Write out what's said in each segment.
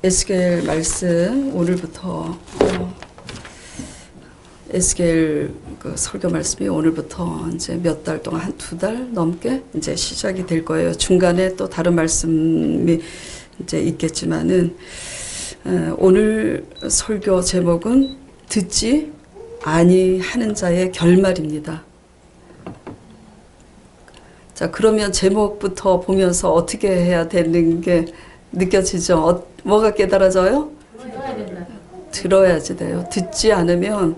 에스겔 말씀 오늘부터 에스겔 그 설교 말씀이 오늘부터 이제 몇 달 동안 한 2달 넘게 이제 시작이 될 거예요. 중간에 또 다른 말씀이 이제 있겠지만은 오늘 설교 제목은 듣지 아니하는 자의 결말입니다. 자, 그러면 제목부터 보면서 어떻게 해야 되는 게 느껴지죠? 뭐가 깨달아져요? 들어야지 돼요. 듣지 않으면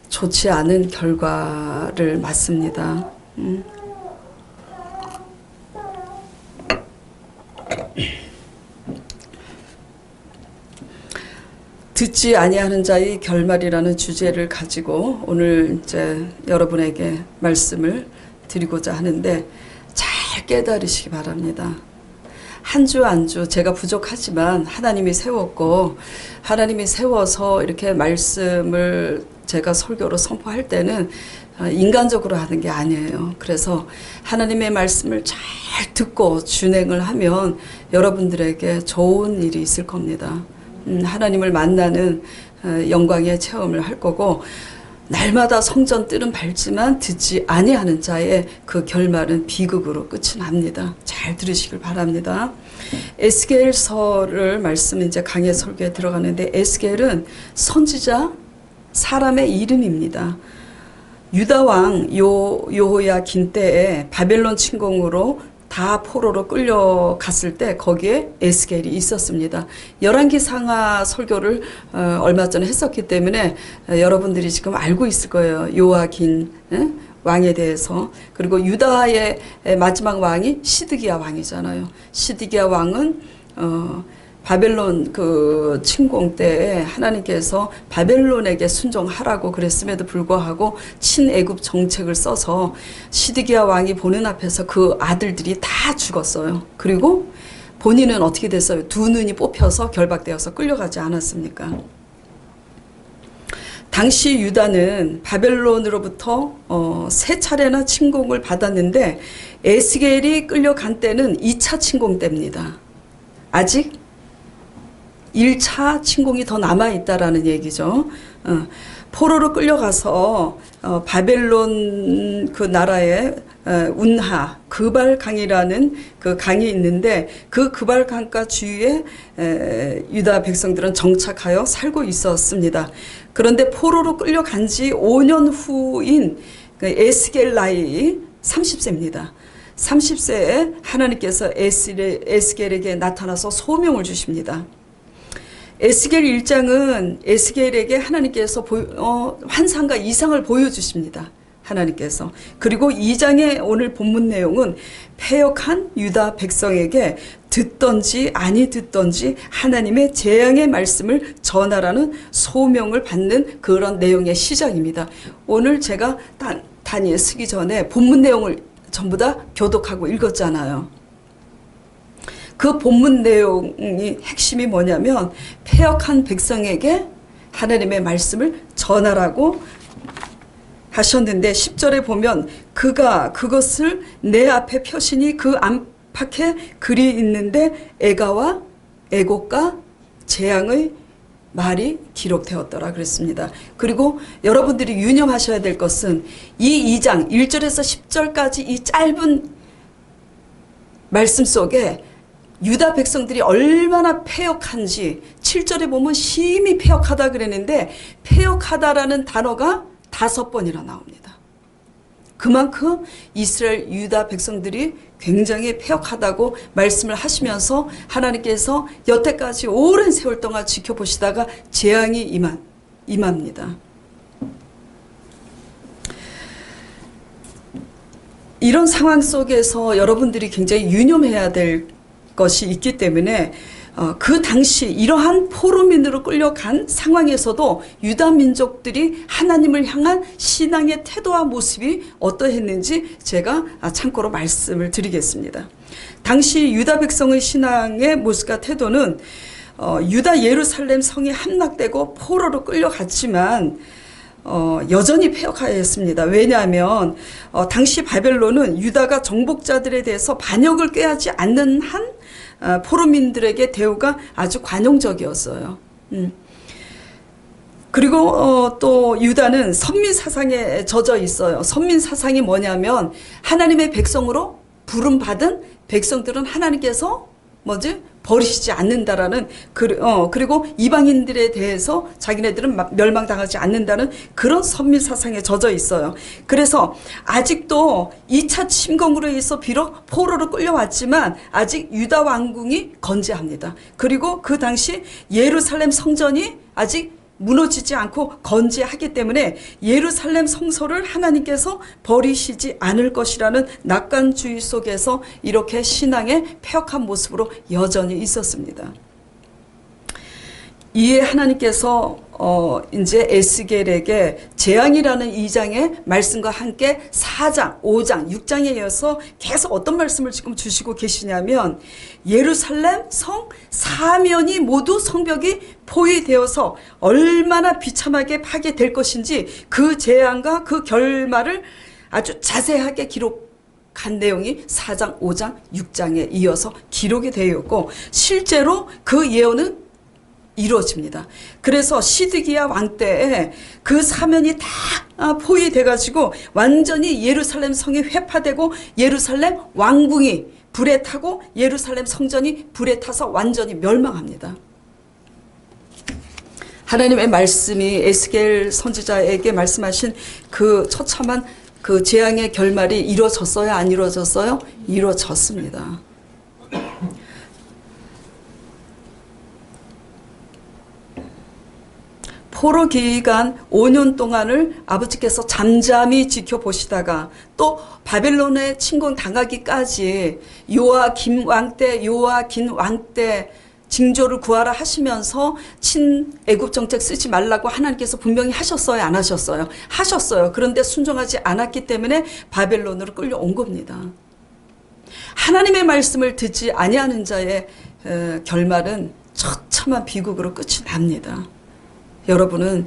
좋지 않은 결과를 맞습니다. 듣지 아니하는 자의 결말이라는 주제를 가지고 오늘 이제 여러분에게 말씀을 드리고자 하는데 잘 깨달으시기 바랍니다. 한 주 한 주 제가 부족하지만 하나님이 세웠고 하나님이 세워서 이렇게 말씀을 제가 설교로 선포할 때는 인간적으로 하는 게 아니에요. 그래서 하나님의 말씀을 잘 듣고 준행을 하면 여러분들에게 좋은 일이 있을 겁니다. 하나님을 만나는 영광의 체험을 할 거고 날마다 성전 뜰은 밝지만 듣지 아니하는 자의 그 결말은 비극으로 끝이 납니다. 잘 들으시길 바랍니다. 에스겔서를 말씀 이제 강의 설교에 들어가는데 에스겔은 선지자 사람의 이름입니다. 유다 왕 여호야긴 때에 바벨론 침공으로 다 포로로 끌려갔을 때 거기에 에스겔이 있었습니다. 열왕기상하 설교를 얼마 전에 했었기 때문에 여러분들이 지금 알고 있을 거예요. 요아긴 왕에 대해서. 그리고 유다의 마지막 왕이 시드기야 왕이잖아요. 시드기야 왕은 바벨론 그 침공 때에 하나님께서 바벨론에게 순종하라고 그랬음에도 불구하고 친애굽 정책을 써서 시드기야 왕이 보는 앞에서 그 아들들이 다 죽었어요. 그리고 본인은 어떻게 됐어요? 2눈이 뽑혀서 결박되어서 끌려가지 않았습니까? 당시 유다는 바벨론으로부터 3차례나 침공을 받았는데 에스겔이 끌려간 때는 2차 침공 때입니다. 아직 1차 침공이 더 남아있다라는 얘기죠. 포로로 끌려가서 바벨론 그 나라의 운하 그발강이라는 그 강이 있는데 그 그발강가 주위에 유다 백성들은 정착하여 살고 있었습니다. 그런데 포로로 끌려간 지 5년 후인 에스겔 나이 30세입니다. 30세에 하나님께서 에스겔에게 나타나서 소명을 주십니다. 에스겔 1장은 에스겔에게 하나님께서 환상과 이상을 보여주십니다. 하나님께서. 그리고 2장의 오늘 본문 내용은 패역한 유다 백성에게 듣던지 아니 듣던지 하나님의 재앙의 말씀을 전하라는 소명을 받는 그런 내용의 시작입니다. 오늘 제가 단위에 쓰기 전에 본문 내용을 전부 다 교독하고 읽었잖아요. 그 본문 내용이 핵심이 뭐냐면 패역한 백성에게 하나님의 말씀을 전하라고 하셨는데 10절에 보면 그가 그것을 내 앞에 펴시니 그 안팎에 글이 있는데 애가와 애곡과 재앙의 말이 기록되었더라 그랬습니다. 그리고 여러분들이 유념하셔야 될 것은 이 2장 1절에서 10절까지 이 짧은 말씀 속에 유다 백성들이 얼마나 패역한지 7절에 보면 심히 패역하다 그랬는데 패역하다라는 단어가 5번이나 나옵니다. 그만큼 이스라엘 유다 백성들이 굉장히 패역하다고 말씀을 하시면서 하나님께서 여태까지 오랜 세월 동안 지켜보시다가 재앙이 임합니다. 이런 상황 속에서 여러분들이 굉장히 유념해야 될 것이 있기 때문에 그 당시 이러한 포로민으로 끌려간 상황에서도 유다 민족들이 하나님을 향한 신앙의 태도와 모습이 어떠했는지 제가 참고로 말씀을 드리겠습니다. 당시 유다 백성의 신앙의 모습과 태도는 유다 예루살렘 성이 함락되고 포로로 끌려갔지만 여전히 패역하였습니다. 왜냐하면 당시 바벨론은 유다가 정복자들에 대해서 반역을 꾀하지 않는 한 포로민들에게 대우가 아주 관용적이었어요. 그리고 또 유다는 선민 사상에 젖어 있어요. 선민 사상이 뭐냐면 하나님의 백성으로 부름받은 백성들은 하나님께서 버리시지 않는다라는 그리고 이방인들에 대해서 자기네들은 멸망당하지 않는다는 그런 선민 사상에 젖어 있어요. 그래서 아직도 2차 침공으로 해서 비록 포로로 끌려왔지만 아직 유다 왕궁이 건재합니다. 그리고 그 당시 예루살렘 성전이 아직 무너지지 않고 건재하기 때문에 예루살렘 성소를 하나님께서 버리시지 않을 것이라는 낙관주의 속에서 이렇게 신앙의 패역한 모습으로 여전히 있었습니다. 이에 하나님께서 이제 에스겔에게 재앙이라는 2장의 말씀과 함께 4장, 5장, 6장에 이어서 계속 어떤 말씀을 지금 주시고 계시냐면 예루살렘 성 사면이 모두 성벽이 포위되어서 얼마나 비참하게 파괴될 것인지 그 재앙과 그 결말을 아주 자세하게 기록한 내용이 4장, 5장, 6장에 이어서 기록이 되어 있고 실제로 그 예언은 이루어집니다. 그래서 시드기야 왕 때에 그 사면이 다 포위돼가지고 완전히 예루살렘 성이 회파되고 예루살렘 왕궁이 불에 타고 예루살렘 성전이 불에 타서 완전히 멸망합니다. 하나님의 말씀이 에스겔 선지자에게 말씀하신 그 처참한 그 재앙의 결말이 이루어졌어요? 안 이루어졌어요? 이루어졌습니다. 포로 기간 5년 동안을 아버지께서 잠잠히 지켜보시다가 또 바벨론에 침공 당하기까지 요아긴 왕 때 징조를 구하라 하시면서 친애굽 정책 쓰지 말라고 하나님께서 분명히 하셨어요? 안 하셨어요? 하셨어요. 그런데 순종하지 않았기 때문에 바벨론으로 끌려온 겁니다. 하나님의 말씀을 듣지 아니하는 자의 결말은 처참한 비극으로 끝이 납니다. 여러분은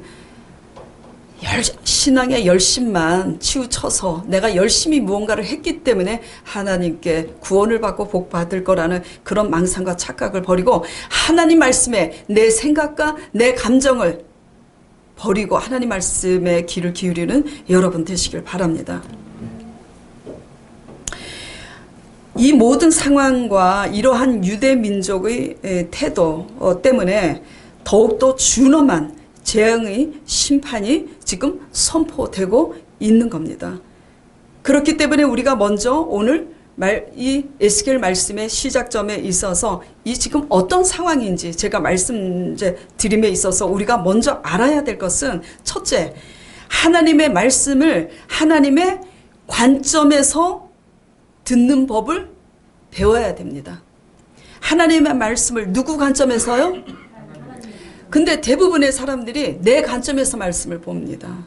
신앙의 열심만 치우쳐서 내가 열심히 무언가를 했기 때문에 하나님께 구원을 받고 복 받을 거라는 그런 망상과 착각을 버리고 하나님 말씀에 내 생각과 내 감정을 버리고 하나님 말씀에 귀를 기울이는 여러분 되시길 바랍니다. 이 모든 상황과 이러한 유대 민족의 태도 때문에 더욱더 준엄한 재앙의 심판이 지금 선포되고 있는 겁니다. 그렇기 때문에 우리가 먼저 오늘 이 에스겔 말씀의 시작점에 있어서 이 지금 어떤 상황인지 제가 말씀 드림에 있어서 우리가 먼저 알아야 될 것은 첫째, 하나님의 말씀을 하나님의 관점에서 듣는 법을 배워야 됩니다. 하나님의 말씀을 누구 관점에서요? 근데 대부분의 사람들이 내 관점에서 말씀을 봅니다.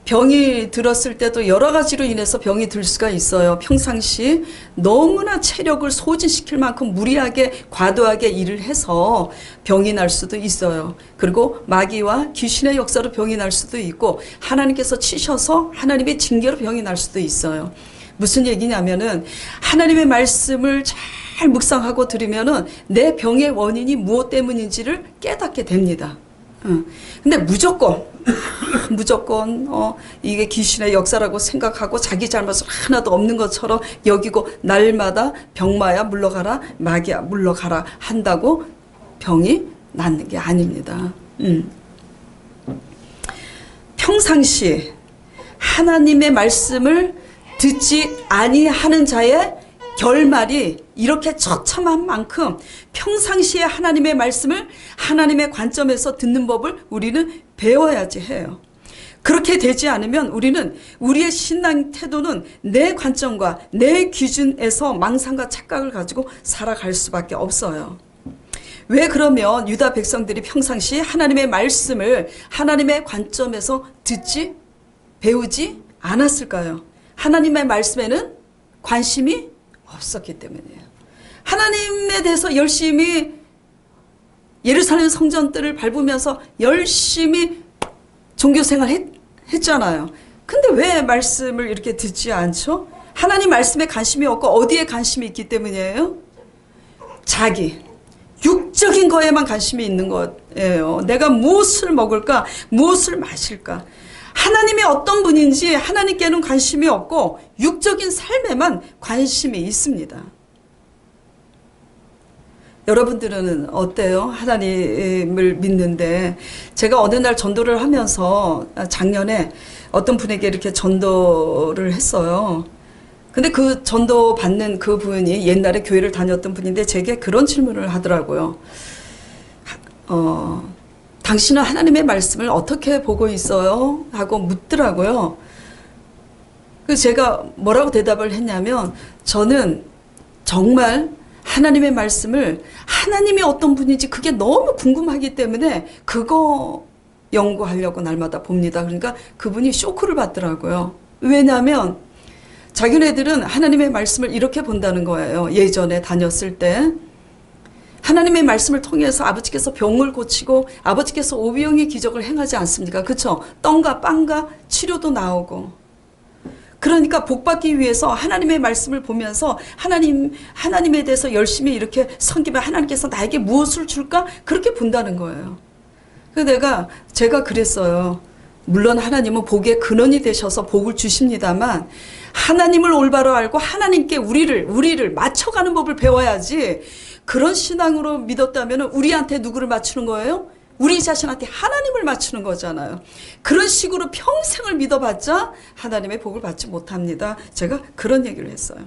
병이 들었을 때도 여러 가지로 인해서 병이 들 수가 있어요. 평상시 너무나 체력을 소진시킬 만큼 무리하게 과도하게 일을 해서 병이 날 수도 있어요. 그리고 마귀와 귀신의 역사로 병이 날 수도 있고 하나님께서 치셔서 하나님의 징계로 병이 날 수도 있어요. 무슨 얘기냐면은 하나님의 말씀을 잘 묵상하고 들으면은 내 병의 원인이 무엇 때문인지를 깨닫게 됩니다. 근데 무조건 이게 귀신의 역사라고 생각하고 자기 잘못은 하나도 없는 것처럼 여기고 날마다 병마야 물러가라 마귀야 물러가라 한다고 병이 낫는 게 아닙니다. 평상시 하나님의 말씀을 듣지 아니하는 자의 결말이 이렇게 처참한 만큼 평상시에 하나님의 말씀을 하나님의 관점에서 듣는 법을 우리는 배워야지 해요. 그렇게 되지 않으면 우리는 우리의 신앙 태도는 내 관점과 내 기준에서 망상과 착각을 가지고 살아갈 수밖에 없어요. 왜 그러면 유다 백성들이 평상시 하나님의 말씀을 하나님의 관점에서 듣지 배우지 않았을까요? 하나님의 말씀에는 관심이 없었기 때문이에요. 하나님에 대해서 열심히 예루살렘 성전들을 밟으면서 열심히 종교생활 했잖아요. 근데 왜 말씀을 이렇게 듣지 않죠? 하나님 말씀에 관심이 없고 어디에 관심이 있기 때문이에요? 자기 육적인 거에만 관심이 있는 거예요. 내가 무엇을 먹을까? 무엇을 마실까? 하나님이 어떤 분인지 하나님께는 관심이 없고 육적인 삶에만 관심이 있습니다. 여러분들은 어때요? 하나님을 믿는데 제가 어느 날 전도를 하면서 작년에 어떤 분에게 이렇게 전도를 했어요. 근데 그 전도 받는 그 분이 옛날에 교회를 다녔던 분인데 제게 그런 질문을 하더라고요. 당신은 하나님의 말씀을 어떻게 보고 있어요? 하고 묻더라고요. 그래서 제가 뭐라고 대답을 했냐면 저는 정말 하나님의 말씀을 하나님이 어떤 분인지 그게 너무 궁금하기 때문에 그거 연구하려고 날마다 봅니다. 그러니까 그분이 쇼크를 받더라고요. 왜냐하면 자기네들은 하나님의 말씀을 이렇게 본다는 거예요. 예전에 다녔을 때 하나님의 말씀을 통해서 아버지께서 병을 고치고 아버지께서 오병이의 기적을 행하지 않습니까? 그렇죠? 떡과 빵과 치료도 나오고 그러니까 복받기 위해서 하나님의 말씀을 보면서 하나님에 대해서 열심히 이렇게 섬기면 하나님께서 나에게 무엇을 줄까? 그렇게 본다는 거예요. 그래서 제가 그랬어요. 물론 하나님은 복의 근원이 되셔서 복을 주십니다만 하나님을 올바로 알고 하나님께 우리를 맞춰가는 법을 배워야지 그런 신앙으로 믿었다면 우리한테 누구를 맞추는 거예요? 우리 자신한테 하나님을 맞추는 거잖아요. 그런 식으로 평생을 믿어봤자 하나님의 복을 받지 못합니다. 제가 그런 얘기를 했어요.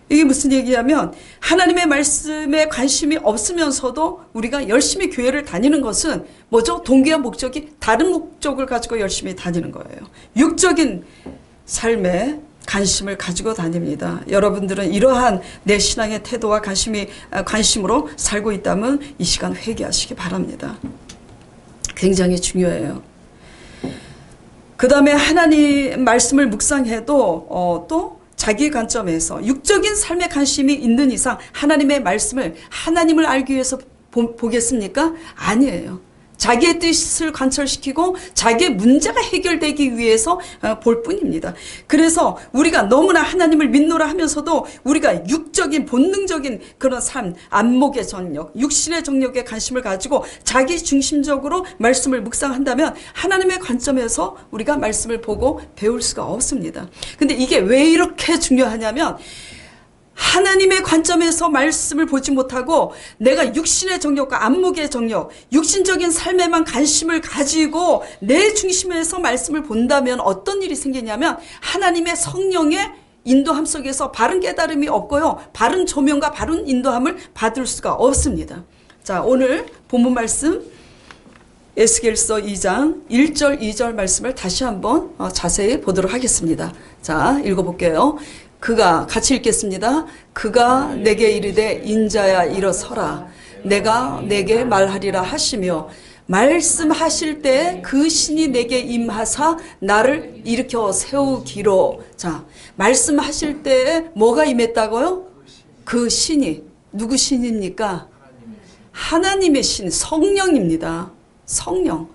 이게 무슨 얘기냐면 하나님의 말씀에 관심이 없으면서도 우리가 열심히 교회를 다니는 것은 뭐죠? 동기와 목적이 다른 목적을 가지고 열심히 다니는 거예요. 육적인 삶에 관심을 가지고 다닙니다. 여러분들은 이러한 내 신앙의 태도와 관심으로 살고 있다면 이 시간 회개하시기 바랍니다. 굉장히 중요해요. 그 다음에 하나님 말씀을 묵상해도 또 자기 관점에서 육적인 삶에 관심이 있는 이상 하나님의 말씀을 하나님을 알기 위해서 보겠습니까? 아니에요. 자기의 뜻을 관철시키고 자기의 문제가 해결되기 위해서 볼 뿐입니다. 그래서 우리가 너무나 하나님을 믿노라 하면서도 우리가 육적인 본능적인 그런 삶, 안목의 정력, 육신의 정력에 관심을 가지고 자기 중심적으로 말씀을 묵상한다면 하나님의 관점에서 우리가 말씀을 보고 배울 수가 없습니다. 근데 이게 왜 이렇게 중요하냐면 하나님의 관점에서 말씀을 보지 못하고 내가 육신의 정력과 안목의 정력, 육신적인 삶에만 관심을 가지고 내 중심에서 말씀을 본다면 어떤 일이 생기냐면 하나님의 성령의 인도함 속에서 바른 깨달음이 없고요. 바른 조명과 바른 인도함을 받을 수가 없습니다. 자, 오늘 본문 말씀 에스겔서 2장 1절 2절 말씀을 다시 한번 자세히 보도록 하겠습니다. 자, 읽어볼게요. 그가 같이 읽겠습니다. 그가 내게 이르되 인자야 일어서라 내가 내게 말하리라 하시며 말씀하실 때 그 신이 내게 임하사 나를 일으켜 세우기로. 자, 말씀하실 때 뭐가 임했다고요? 그 신이 누구 신입니까? 하나님의 신, 성령입니다. 성령.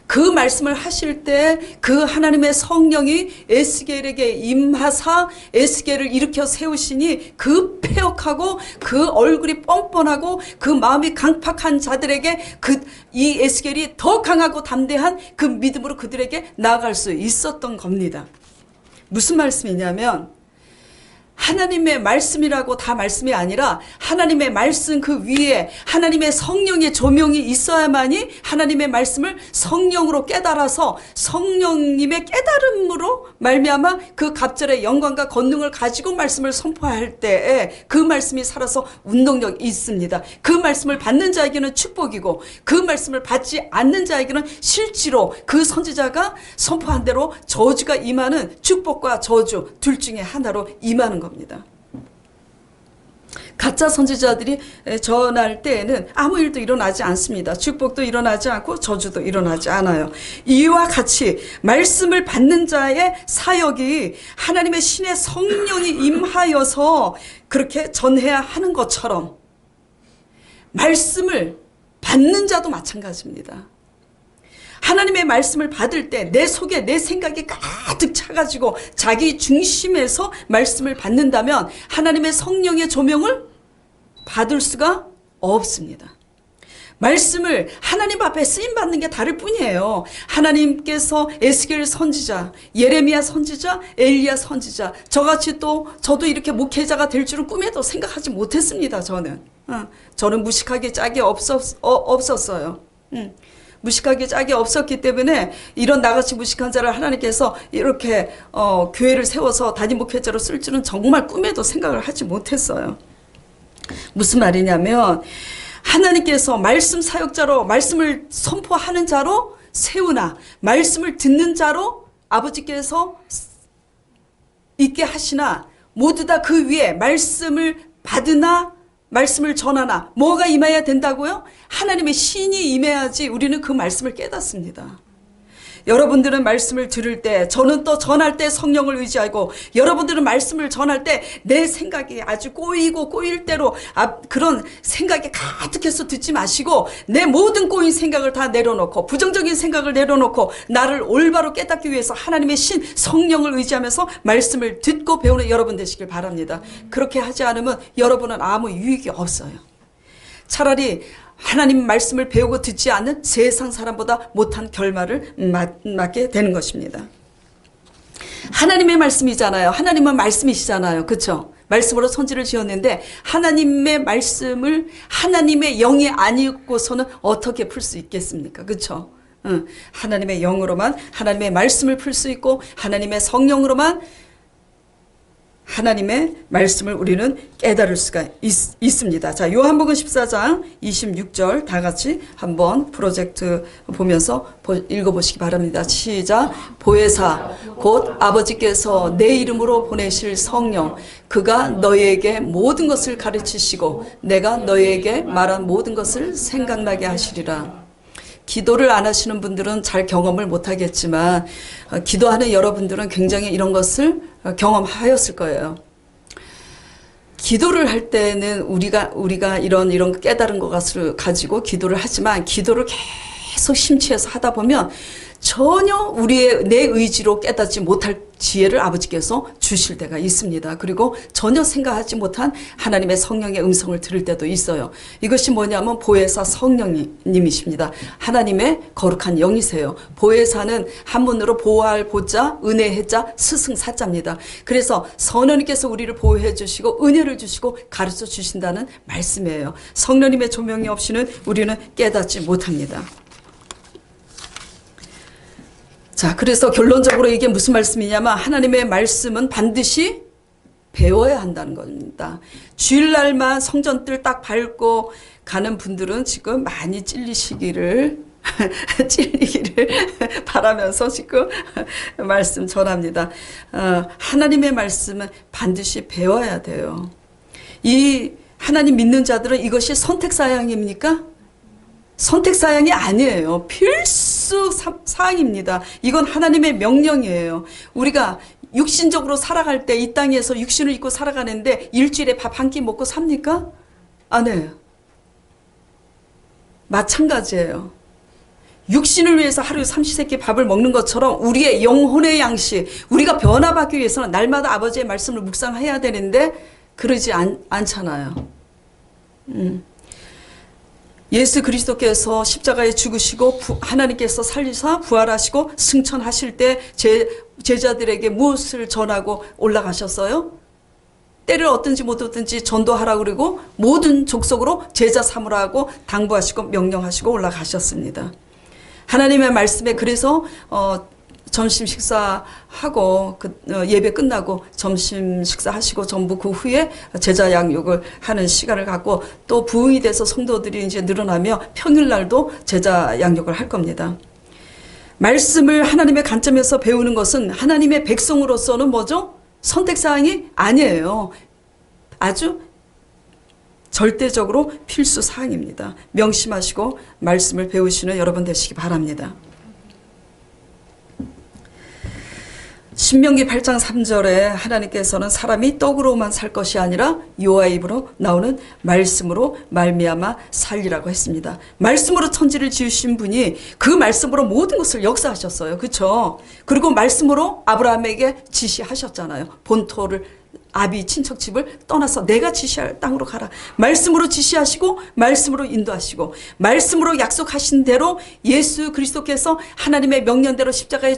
그 말씀을 하실 때 그 하나님의 성령이 에스겔에게 임하사 에스겔을 일으켜 세우시니 그 패역하고 그 얼굴이 뻔뻔하고 그 마음이 강팍한 자들에게 이 에스겔이 더 강하고 담대한 그 믿음으로 그들에게 나아갈 수 있었던 겁니다. 무슨 말씀이냐면 하나님의 말씀이라고 다 말씀이 아니라 하나님의 말씀 그 위에 하나님의 성령의 조명이 있어야만이 하나님의 말씀을 성령으로 깨달아서 성령님의 깨달음으로 말미암아 그 갑절의 영광과 권능을 가지고 말씀을 선포할 때에 그 말씀이 살아서 운동력이 있습니다. 그 말씀을 받는 자에게는 축복이고 그 말씀을 받지 않는 자에게는 실제로 그 선지자가 선포한 대로 저주가 임하는 축복과 저주 둘 중에 하나로 임하는 겁니다. 가짜 선지자들이 전할 때에는 아무 일도 일어나지 않습니다. 축복도 일어나지 않고 저주도 일어나지 않아요. 이와 같이 말씀을 받는 자의 사역이 하나님의 신의 성령이 임하여서 그렇게 전해야 하는 것처럼 말씀을 받는 자도 마찬가지입니다. 하나님의 말씀을 받을 때 내 속에 내 생각이 가득 차가지고 자기 중심에서 말씀을 받는다면 하나님의 성령의 조명을 받을 수가 없습니다. 말씀을 하나님 앞에 쓰임받는 게 다를 뿐이에요. 하나님께서 에스겔 선지자, 예레미야 선지자, 엘리야 선지자, 저같이 또 저도 이렇게 목회자가 될 줄은 꿈에도 생각하지 못했습니다. 저는 무식하게 짝이 없었어요. 무식하게 짝이 없었기 때문에 이런 나같이 무식한 자를 하나님께서 이렇게 교회를 세워서 담임 목회자로 쓸 줄은 정말 꿈에도 생각을 하지 못했어요. 무슨 말이냐면 하나님께서 말씀 사역자로 말씀을 선포하는 자로 세우나 말씀을 듣는 자로 아버지께서 있게 하시나 모두 다 그 위에 말씀을 받으나 말씀을 전하나 뭐가 임해야 된다고요? 하나님의 신이 임해야지 우리는 그 말씀을 깨닫습니다. 여러분들은 말씀을 들을 때, 저는 또 전할 때 성령을 의지하고, 여러분들은 말씀을 전할 때 내 생각이 아주 꼬이고 꼬일 대로 그런 생각이 가득해서 듣지 마시고 내 모든 꼬인 생각을 다 내려놓고 부정적인 생각을 내려놓고 나를 올바로 깨닫기 위해서 하나님의 신 성령을 의지하면서 말씀을 듣고 배우는 여러분 되시길 바랍니다. 그렇게 하지 않으면 여러분은 아무 유익이 없어요. 차라리 하나님 말씀을 배우고 듣지 않는 세상 사람보다 못한 결말을 맞게 되는 것입니다. 하나님의 말씀이잖아요. 하나님은 말씀이시잖아요. 그렇죠? 말씀으로 선지를 지었는데 하나님의 말씀을 하나님의 영이 아니고서는 어떻게 풀 수 있겠습니까? 그렇죠? 하나님의 영으로만 하나님의 말씀을 풀 수 있고 하나님의 성령으로만 하나님의 말씀을 우리는 깨달을 수가 있습니다. 자, 요한복음 14장 26절 다 같이 한번 프로젝트 보면서 읽어보시기 바랍니다. 시작. 보혜사 곧 아버지께서 내 이름으로 보내실 성령 그가 너희에게 모든 것을 가르치시고 내가 너희에게 말한 모든 것을 생각나게 하시리라. 기도를 안 하시는 분들은 잘 경험을 못하겠지만 기도하는 여러분들은 굉장히 이런 것을 경험하였을 거예요. 기도를 할 때는 우리가 이런 깨달은 것을 가지고 기도를 하지만 기도를 계속 심취해서 하다 보면 전혀 내 의지로 깨닫지 못할 지혜를 아버지께서 주실 때가 있습니다. 그리고 전혀 생각하지 못한 하나님의 성령의 음성을 들을 때도 있어요. 이것이 뭐냐면 보혜사 성령님이십니다. 하나님의 거룩한 영이세요. 보혜사는 한문으로 보호할 보자, 은혜의 자, 스승사자입니다. 그래서 성령님께서 우리를 보호해 주시고 은혜를 주시고 가르쳐 주신다는 말씀이에요. 성령님의 조명이 없이는 우리는 깨닫지 못합니다. 자, 그래서 결론적으로 이게 무슨 말씀이냐면 하나님의 말씀은 반드시 배워야 한다는 겁니다. 주일날만 성전뜰 딱 밟고 가는 분들은 지금 많이 찔리기를 바라면서 지금 말씀 전합니다. 하나님의 말씀은 반드시 배워야 돼요. 이 하나님 믿는 자들은 이것이 선택사항입니까? 선택사항이 아니에요. 필수 사항입니다. 이건 하나님의 명령이에요. 우리가 육신적으로 살아갈 때 이 땅에서 육신을 입고 살아가는데 일주일에 밥 한 끼 먹고 삽니까? 안 해요. 마찬가지예요. 육신을 위해서 하루에 삼시세끼 밥을 먹는 것처럼 우리의 영혼의 양식, 우리가 변화받기 위해서는 날마다 아버지의 말씀을 묵상해야 되는데 그러지 않잖아요. 예수 그리스도께서 십자가에 죽으시고 하나님께서 살리사 부활하시고 승천하실 때 제자들에게 무엇을 전하고 올라가셨어요? 때를 얻든지 못 얻든지 전도하라고 그러고 모든 족속으로 제자 삼으라고 당부하시고 명령하시고 올라가셨습니다. 하나님의 말씀에 그래서 점심 식사하고 예배 끝나고 점심 식사하시고 전부 그 후에 제자 양육을 하는 시간을 갖고 또 부흥이 돼서 성도들이 이제 늘어나며 평일날도 제자 양육을 할 겁니다. 말씀을 하나님의 관점에서 배우는 것은 하나님의 백성으로서는 뭐죠? 선택사항이 아니에요. 아주 절대적으로 필수 사항입니다. 명심하시고 말씀을 배우시는 여러분 되시기 바랍니다. 신명기 8장 3절에 하나님께서는 사람이 떡으로만 살 것이 아니라 여호와의 입으로 나오는 말씀으로 말미암아 살리라고 했습니다. 말씀으로 천지를 지으신 분이 그 말씀으로 모든 것을 역사하셨어요. 그렇죠? 그리고 말씀으로 아브라함에게 지시하셨잖아요. 본토를 아비 친척집을 떠나서 내가 지시할 땅으로 가라. 말씀으로 지시하시고 말씀으로 인도하시고 말씀으로 약속하신 대로 예수 그리스도께서 하나님의 명령대로 십자가에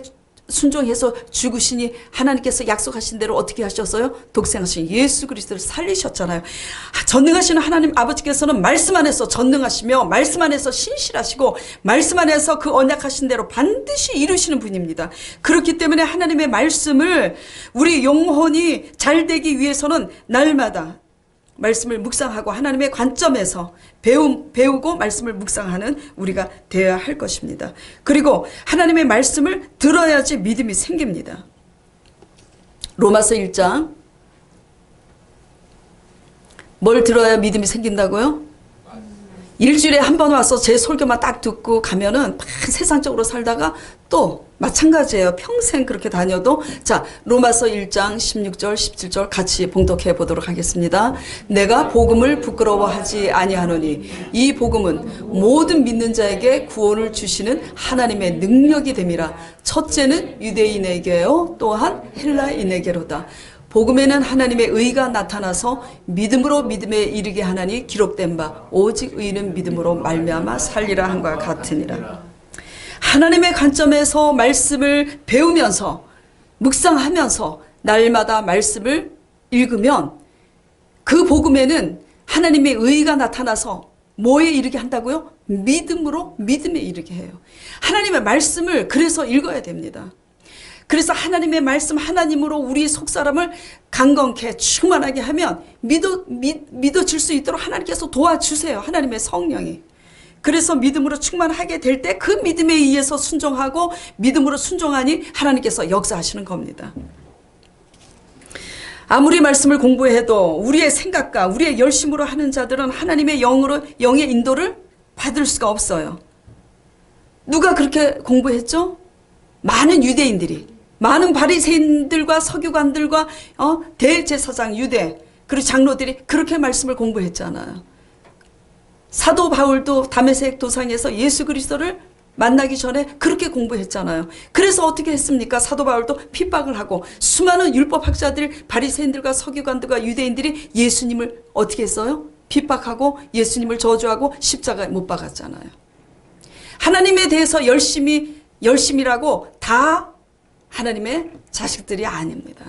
순종해서 죽으시니 하나님께서 약속하신 대로 어떻게 하셨어요? 독생하신 예수 그리스도를 살리셨잖아요. 전능하신 하나님 아버지께서는 말씀 안에서 전능하시며 말씀 안에서 신실하시고 말씀 안에서 그 언약하신 대로 반드시 이루시는 분입니다. 그렇기 때문에 하나님의 말씀을 우리 영혼이 잘 되기 위해서는 날마다 말씀을 묵상하고 하나님의 관점에서 배우고 말씀을 묵상하는 우리가 되어야 할 것입니다. 그리고 하나님의 말씀을 들어야지 믿음이 생깁니다. 로마서 1장 뭘 들어야 믿음이 생긴다고요? 일주일에 한 번 와서 제 설교만 딱 듣고 가면은 막 세상적으로 살다가 또 마찬가지예요. 평생 그렇게 다녀도. 자, 로마서 1장 16절 17절 같이 봉독해 보도록 하겠습니다. 내가 복음을 부끄러워하지 아니하노니 이 복음은 모든 믿는 자에게 구원을 주시는 하나님의 능력이 됨이라. 첫째는 유대인에게요 또한 헬라인에게로다. 복음에는 하나님의 의가 나타나서 믿음으로 믿음에 이르게 하나니 기록된 바 오직 의는 믿음으로 말미암아 살리라 한과 같으니라. 하나님의 관점에서 말씀을 배우면서 묵상하면서 날마다 말씀을 읽으면 그 복음에는 하나님의 의가 나타나서 뭐에 이르게 한다고요? 믿음으로 믿음에 이르게 해요. 하나님의 말씀을 그래서 읽어야 됩니다. 그래서 하나님의 말씀 하나님으로 우리 속사람을 강건케 충만하게 하면 믿어질 수 있도록 하나님께서 도와주세요. 하나님의 성령이. 그래서 믿음으로 충만하게 될 때 그 믿음에 의해서 순종하고 믿음으로 순종하니 하나님께서 역사하시는 겁니다. 아무리 말씀을 공부해도 우리의 생각과 우리의 열심으로 하는 자들은 하나님의 영의 인도를 받을 수가 없어요. 누가 그렇게 공부했죠? 많은 유대인들이. 많은 바리새인들과 서기관들과 대제사장 유대 그리고 장로들이 그렇게 말씀을 공부했잖아요. 사도 바울도 다메섹 도상에서 예수 그리스도를 만나기 전에 그렇게 공부했잖아요. 그래서 어떻게 했습니까? 사도 바울도 핍박을 하고 수많은 율법학자들 바리새인들과 서기관들과 유대인들이 예수님을 어떻게 했어요? 핍박하고 예수님을 저주하고 십자가에 못 박았잖아요. 하나님에 대해서 열심이라고 다 하나님의 자식들이 아닙니다.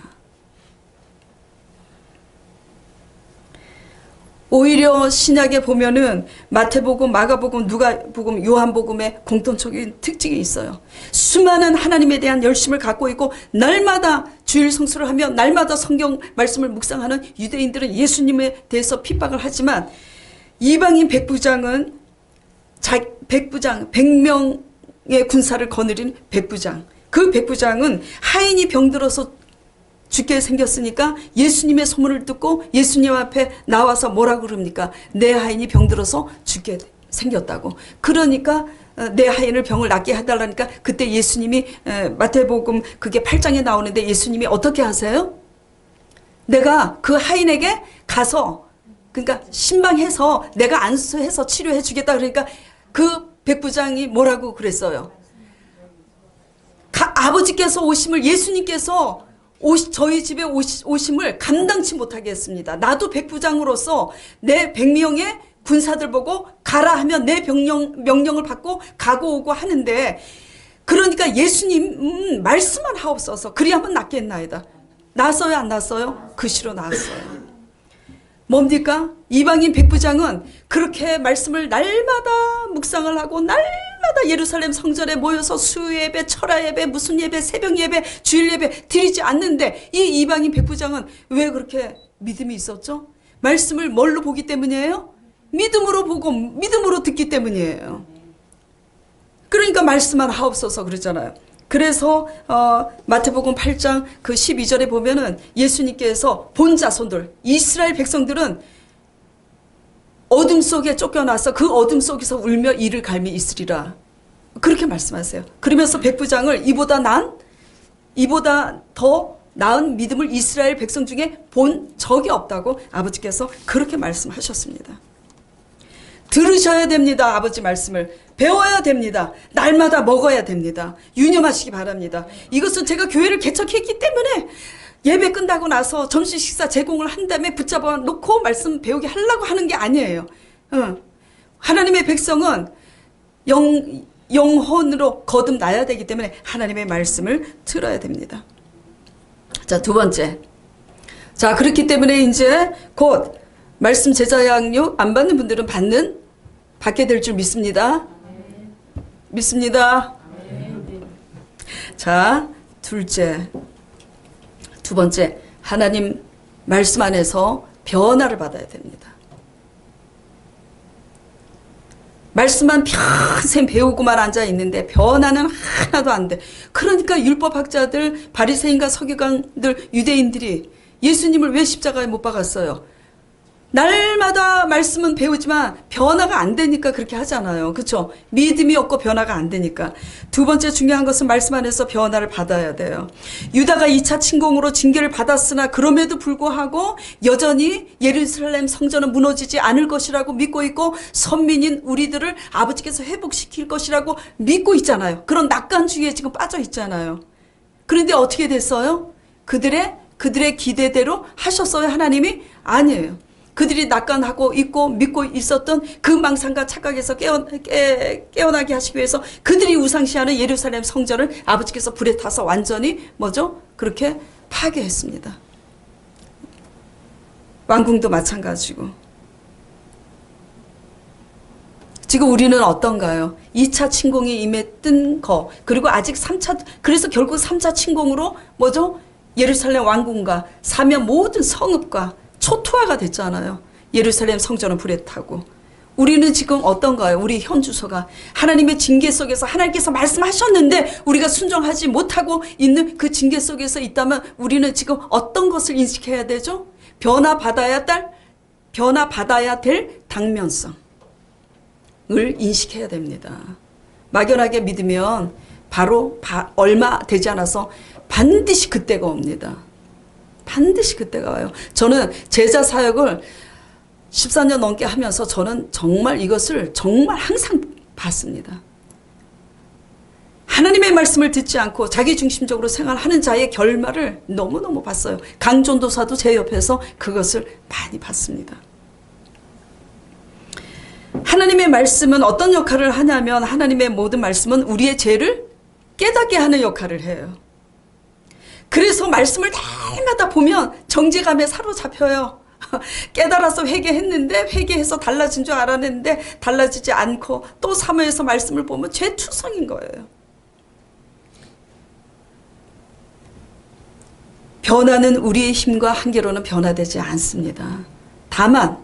오히려 신약에 보면은 마태복음, 마가복음, 누가복음, 요한복음의 공통적인 특징이 있어요. 수많은 하나님에 대한 열심을 갖고 있고 날마다 주일 성수를 하며 날마다 성경 말씀을 묵상하는 유대인들은 예수님에 대해서 핍박을 하지만 이방인 백부장은 100명의 군사를 거느린 백부장, 그 백부장은 하인이 병들어서 죽게 생겼으니까 예수님의 소문을 듣고 예수님 앞에 나와서 뭐라고 그럽니까? 내 하인이 병들어서 죽게 생겼다고. 그러니까 내 하인을 병을 낫게 해달라니까 그때 예수님이 마태복음 그게 8장에 나오는데 예수님이 어떻게 하세요? 내가 그 하인에게 가서 그러니까 신방해서 내가 안수해서 치료해 주겠다. 그러니까 그 백부장이 뭐라고 그랬어요? 아버지께서 오심을 예수님께서 저희 집에 오심을 감당치 못하게 했습니다. 나도 백부장으로서 내 100명의 군사들 보고 가라 하면 내 명령을 받고 가고 오고 하는데 그러니까 예수님 말씀만 하옵소서 그리 한번 낫겠나이다. 나았어요 안 나았어요? 그시로 나았어요. 뭡니까? 이방인 백부장은 그렇게 말씀을 날마다 묵상을 하고 날마다 예루살렘 성전에 모여서 수요예배, 철야예배, 무슨 예배, 새벽예배, 주일예배 드리지 않는데 이 이방인 백부장은 왜 그렇게 믿음이 있었죠? 말씀을 뭘로 보기 때문이에요? 믿음으로 보고 믿음으로 듣기 때문이에요. 그러니까 말씀만 하옵소서 그러잖아요. 그래서 마태복음 8장 그 12절에 보면은 예수님께서 본 자손들 이스라엘 백성들은 어둠 속에 쫓겨나서 그 어둠 속에서 울며 이를 갈미 있으리라 그렇게 말씀하세요. 그러면서 백부장을 이보다 난 이보다 더 나은 믿음을 이스라엘 백성 중에 본 적이 없다고 아버지께서 그렇게 말씀하셨습니다. 들으셔야 됩니다. 아버지 말씀을 배워야 됩니다. 날마다 먹어야 됩니다. 유념하시기 바랍니다. 이것은 제가 교회를 개척했기 때문에 예배 끝나고 나서 점심 식사 제공을 한 다음에 붙잡아 놓고 말씀 배우게 하려고 하는 게 아니에요. 하나님의 백성은 영혼으로 거듭나야 되기 때문에 하나님의 말씀을 들어야 됩니다. 자, 두 번째. 자, 그렇기 때문에 이제 곧 말씀 제자 양육 안 받는 분들은 받게 될 줄 믿습니다. 믿습니다. 자, 두 번째, 하나님 말씀 안에서 변화를 받아야 됩니다. 말씀만 평생 배우고만 앉아 있는데 변화는 하나도 안 돼. 그러니까 율법학자들, 바리새인과 서기관들, 유대인들이 예수님을 왜 십자가에 못 박았어요? 날마다 말씀은 배우지만 변화가 안 되니까 그렇게 하잖아요. 그렇죠? 믿음이 없고 변화가 안 되니까. 두 번째 중요한 것은 말씀 안에서 변화를 받아야 돼요. 유다가 2차 침공으로 징계를 받았으나 그럼에도 불구하고 여전히 예루살렘 성전은 무너지지 않을 것이라고 믿고 있고 선민인 우리들을 아버지께서 회복시킬 것이라고 믿고 있잖아요. 그런 낙관주의에 지금 빠져 있잖아요. 그런데 어떻게 됐어요? 그들의 기대대로 하셨어요, 하나님이? 아니에요. 그들이 낙관하고 있고 믿고 있었던 그 망상과 착각에서 깨어나게 하시기 위해서 그들이 우상시하는 예루살렘 성전을 아버지께서 불에 타서 완전히 그렇게 파괴했습니다. 왕궁도 마찬가지고. 지금 우리는 어떤가요? 2차 침공이 임했던 거, 그리고 아직 3차, 그래서 결국 3차 침공으로 예루살렘 왕궁과 사면 모든 성읍과 초토화가 됐잖아요. 예루살렘 성전은 불에 타고. 우리는 지금 어떤가요? 우리 현 주소가 하나님의 징계 속에서 하나님께서 말씀하셨는데 우리가 순종하지 못하고 있는 그 징계 속에서 있다면 우리는 지금 어떤 것을 인식해야 되죠? 변화받아야 될 당면성을 인식해야 됩니다. 막연하게 믿으면 바로 얼마 되지 않아서 반드시 그때가 옵니다. 반드시 그때가 와요. 저는 제자 사역을 14년 넘게 하면서 저는 정말 이것을 정말 항상 봤습니다. 하나님의 말씀을 듣지 않고 자기중심적으로 생활하는 자의 결말을 너무너무 봤어요. 강전도사도 제 옆에서 그것을 많이 봤습니다. 하나님의 말씀은 어떤 역할을 하냐면 하나님의 모든 말씀은 우리의 죄를 깨닫게 하는 역할을 해요. 그래서 말씀을 날마다 보면 정죄감에 사로잡혀요. 깨달아서 회개했는데 회개해서 달라진 줄 알았는데 달라지지 않고 또 사모해서 말씀을 보면 죄투성인 거예요. 변화는 우리의 힘과 한계로는 변화되지 않습니다. 다만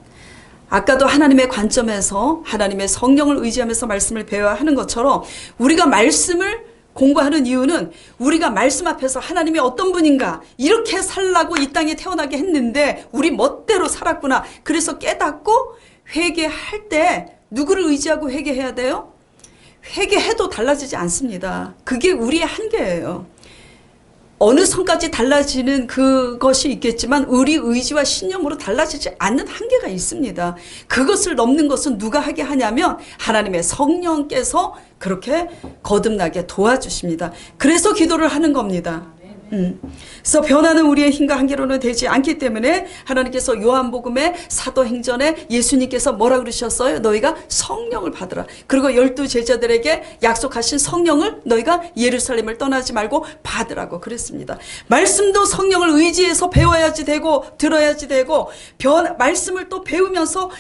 아까도 하나님의 관점에서 하나님의 성령을 의지하면서 말씀을 배워야 하는 것처럼 우리가 말씀을 공부하는 이유는 우리가 말씀 앞에서 하나님이 어떤 분인가 이렇게 살라고 이 땅에 태어나게 했는데 우리 멋대로 살았구나. 그래서 깨닫고 회개할 때 누구를 의지하고 회개해야 돼요? 회개해도 달라지지 않습니다. 그게 우리의 한계예요. 어느 선까지 달라지는 그것이 있겠지만 우리 의지와 신념으로 달라지지 않는 한계가 있습니다. 그것을 넘는 것은 누가 하게 하냐면 하나님의 성령께서 그렇게 거듭나게 도와주십니다. 그래서 기도를 하는 겁니다. 그래서 변화는 우리의 힘과 한계로는 되지 않기 때문에 하나님께서 요한복음의 사도행전에 예수님께서 뭐라 그러셨어요? 너희가 성령을 받으라. 그리고 12 제자들에게 약속하신 성령을 너희가 예루살렘을 떠나지 말고 받으라고 그랬습니다. 말씀도 성령을 의지해서 배워야지 되고 들어야지 되고 말씀을 또 배우면서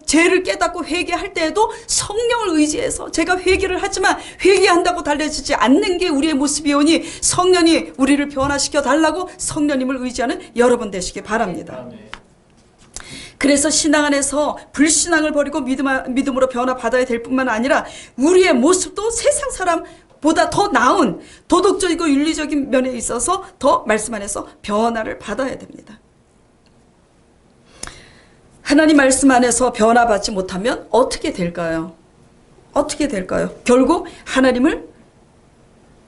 죄를 깨닫고 회개할 때에도 성령을 의지해서 제가 회개를 하지만 회개한다고 달라지지 않는 게 우리의 모습이오니 성령이 우리를 변화시켜 달라고 성령님을 의지하는 여러분 되시기 바랍니다. 그래서 신앙 안에서 불신앙을 버리고 믿음으로 변화받아야 될 뿐만 아니라 우리의 모습도 세상 사람보다 더 나은 도덕적이고 윤리적인 면에 있어서 더 말씀 안에서 변화를 받아야 됩니다. 하나님 말씀 안에서 변화받지 못하면 어떻게 될까요? 어떻게 될까요? 결국 하나님을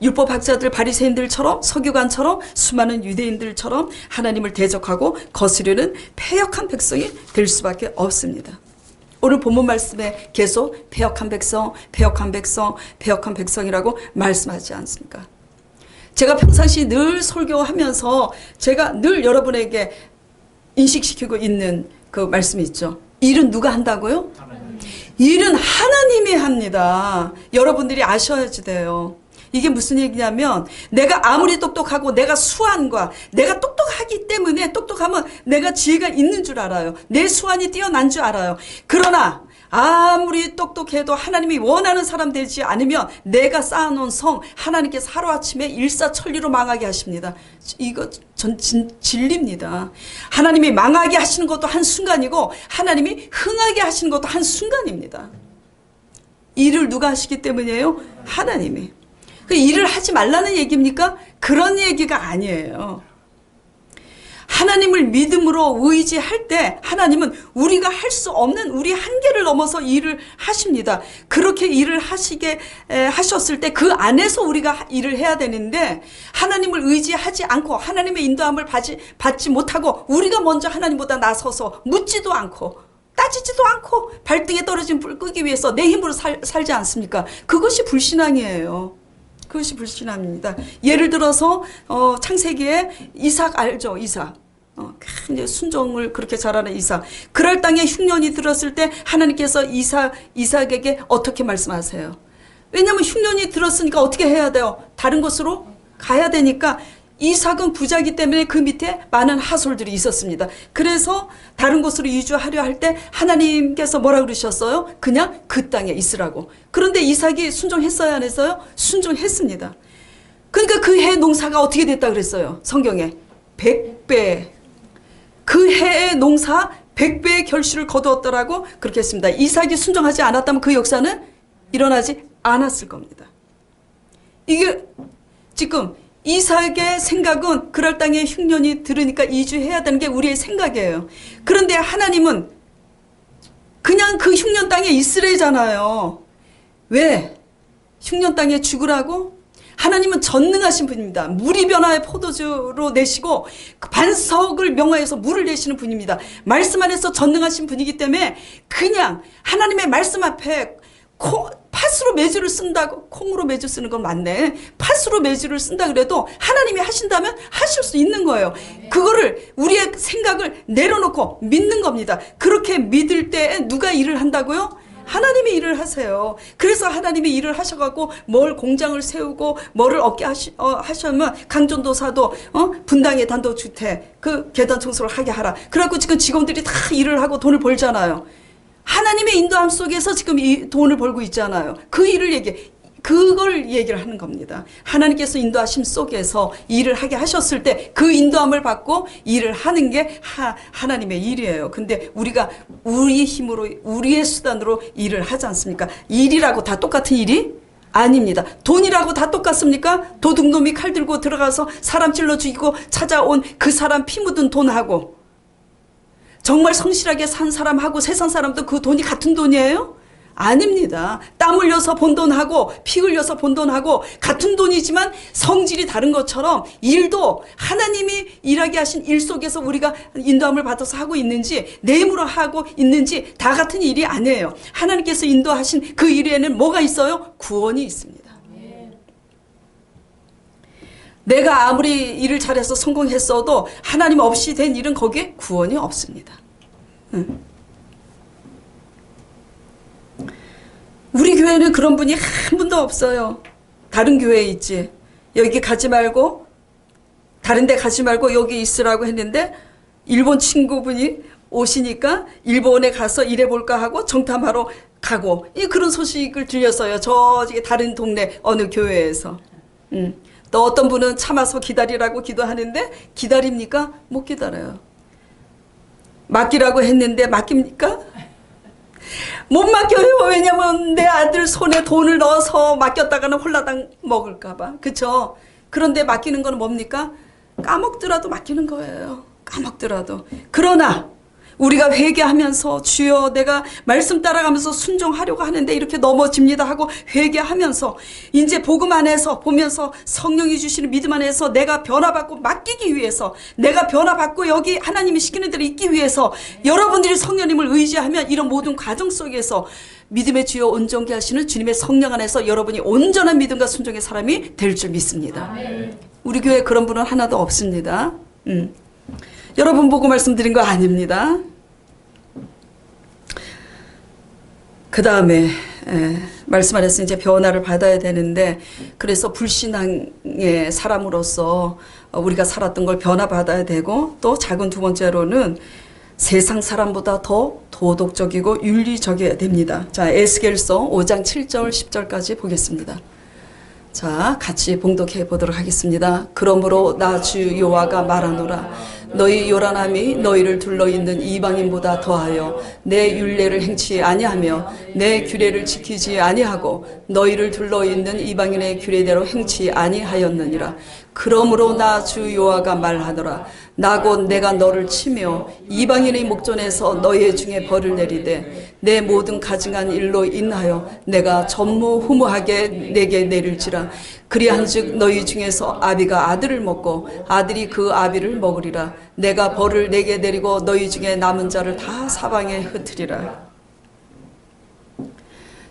율법학자들 바리새인들처럼 서기관처럼 수많은 유대인들처럼 하나님을 대적하고 거스르는 패역한 백성이 될 수밖에 없습니다. 오늘 본문 말씀에 계속 패역한 백성, 패역한 백성, 패역한 백성이라고 말씀하지 않습니까? 제가 평상시 늘 설교하면서 제가 늘 여러분에게 인식시키고 있는 그 말씀이 있죠. 일은 누가 한다고요? 일은 하나님이 합니다. 여러분들이 아셔야지 돼요. 이게 무슨 얘기냐면 내가 아무리 똑똑하고 내가 수완과 내가 똑똑하기 때문에 똑똑하면 내가 지혜가 있는 줄 알아요. 내 수완이 뛰어난 줄 알아요. 그러나 아무리 똑똑해도 하나님이 원하는 사람 되지 않으면 내가 쌓아놓은 성 하나님께서 하루아침에 일사천리로 망하게 하십니다. 이거 전 진리입니다. 하나님이 망하게 하시는 것도 한순간이고 하나님이 흥하게 하시는 것도 한순간입니다. 일을 누가 하시기 때문이에요? 하나님이. 그 일을 하지 말라는 얘기입니까? 그런 얘기가 아니에요. 하나님을 믿음으로 의지할 때 하나님은 우리가 할 수 없는 우리 한계를 넘어서 일을 하십니다. 그렇게 일을 하셨을 때 그 안에서 우리가 일을 해야 되는데 하나님을 의지하지 않고 하나님의 인도함을 받지 못하고 우리가 먼저 하나님보다 나서서 묻지도 않고 따지지도 않고 발등에 떨어진 불 끄기 위해서 내 힘으로 살지 않습니까? 그것이 불신앙이에요. 그것이 불신앙입니다. 예를 들어서 창세기에 이삭 알죠? 이삭. 이제 순종을 그렇게 잘하는 이삭. 그랄 땅에 흉년이 들었을 때 하나님께서 이삭에게 어떻게 말씀하세요? 왜냐하면 흉년이 들었으니까 어떻게 해야 돼요? 다른 곳으로 가야 되니까 이삭은 부자이기 때문에 그 밑에 많은 하솔들이 있었습니다. 그래서 다른 곳으로 이주하려 할 때 하나님께서 뭐라 그러셨어요? 그냥 그 땅에 있으라고. 그런데 이삭이 순종했어요? 안 했어요? 순종했습니다. 그러니까 그 해 농사가 어떻게 됐다 그랬어요? 성경에 100배. 그 해의 농사 100배의 결실을 거두었더라고 그렇게 했습니다. 이삭이 순종하지 않았다면 그 역사는 일어나지 않았을 겁니다. 이게 지금 이삭의 생각은 그럴 땅에 흉년이 들으니까 이주해야 되는 게 우리의 생각이에요. 그런데 하나님은 그냥 그 흉년 땅에 있으래잖아요. 왜? 흉년 땅에 죽으라고? 하나님은 전능하신 분입니다. 물이 변화의 포도주로 내시고 반석을 명하여서 물을 내시는 분입니다. 말씀 안에서 전능하신 분이기 때문에 그냥 하나님의 말씀 앞에 팥으로 매주를 쓴다고, 콩으로 매주 쓰는 건 맞네. 팥으로 매주를 쓴다 그래도 하나님이 하신다면 하실 수 있는 거예요. 그거를 우리의 생각을 내려놓고 믿는 겁니다. 그렇게 믿을 때 누가 일을 한다고요? 하나님이 일을 하세요. 그래서 하나님이 일을 하셔갖고 뭘 공장을 세우고 뭐를 얻게 하시면 강전도사도 분당의 단독주택 그 계단 청소를 하게 하라. 그래갖고 지금 직원들이 다 일을 하고 돈을 벌잖아요. 하나님의 인도함 속에서 지금 이 돈을 벌고 있잖아요. 그 일을 그걸 얘기를 하는 겁니다. 하나님께서 인도하심 속에서 일을 하게 하셨을 때 그 인도함을 받고 일을 하는 게 하나님의 일이에요. 근데 우리가 우리 힘으로 우리의 수단으로 일을 하지 않습니까? 일이라고 다 똑같은 일이 아닙니다. 돈이라고 다 똑같습니까? 도둑놈이 칼 들고 들어가서 사람 찔러 죽이고 찾아온 그 사람 피 묻은 돈하고 정말 성실하게 산 사람하고 세상 사람도 그 돈이 같은 돈이에요? 아닙니다. 땀 흘려서 번 돈하고 피 흘려서 번 돈하고 같은 돈이지만 성질이 다른 것처럼 일도 하나님이 일하게 하신 일 속에서 우리가 인도함을 받아서 하고 있는지 내 힘으로 하고 있는지 다 같은 일이 아니에요. 하나님께서 인도하신 그 일에는 뭐가 있어요? 구원이 있습니다. 내가 아무리 일을 잘해서 성공했어도 하나님 없이 된 일은 거기에 구원이 없습니다. 우리 교회는 그런 분이 한 분도 없어요. 다른 교회에 있지. 여기 가지 말고 다른 데 가지 말고 여기 있으라고 했는데 일본 친구분이 오시니까 일본에 가서 일해볼까 하고 정탐하러 가고 그런 소식을 들렸어요. 저기 다른 동네 어느 교회에서. 또 어떤 분은 참아서 기다리라고 기도하는데 기다립니까? 못 기다려요. 맡기라고 했는데 맡깁니까? 못 맡겨요. 왜냐면 내 아들 손에 돈을 넣어서 맡겼다가는 홀라당 먹을까봐. 그쵸? 그런데 맡기는 건 뭡니까? 까먹더라도 맡기는 거예요. 까먹더라도. 그러나 우리가 회개하면서 주여 내가 말씀 따라가면서 순종하려고 하는데 이렇게 넘어집니다 하고 회개하면서 이제 복음 안에서 보면서 성령이 주시는 믿음 안에서 내가 변화받고 맡기기 위해서, 내가 변화받고 여기 하나님이 시키는 대로 있기 위해서 여러분들이 성령님을 의지하면 이런 모든 과정 속에서 믿음의 주여 온전케 하시는 주님의 성령 안에서 여러분이 온전한 믿음과 순종의 사람이 될 줄 믿습니다. 아멘. 우리 교회에 그런 분은 하나도 없습니다. 여러분 보고 말씀드린 거 아닙니다. 그 다음에 말씀 안에서 이제 변화를 받아야 되는데, 그래서 불신앙의 사람으로서 우리가 살았던 걸 변화받아야 되고, 또 작은 두 번째로는 세상 사람보다 더 도덕적이고 윤리적이어야 됩니다. 자, 에스겔서 5장 7절 10절까지 보겠습니다. 자, 같이 봉독해 보도록 하겠습니다. 그러므로 나 주 여호와가 말하노라. 너희 요란함이 너희를 둘러있는 이방인보다 더하여 내 율례를 행치 아니하며 내 규례를 지키지 아니하고 너희를 둘러있는 이방인의 규례대로 행치 아니하였느니라. 그러므로 나 주 여호와가 말하노라. 나 곧 내가 너를 치며 이방인의 목전에서 너희 중에 벌을 내리되 내 모든 가증한 일로 인하여 내가 전무후무하게 내게 내릴지라. 그리한즉 너희 중에서 아비가 아들을 먹고 아들이 그 아비를 먹으리라. 내가 벌을 내게 내리고 너희 중에 남은 자를 다 사방에 흩으리라.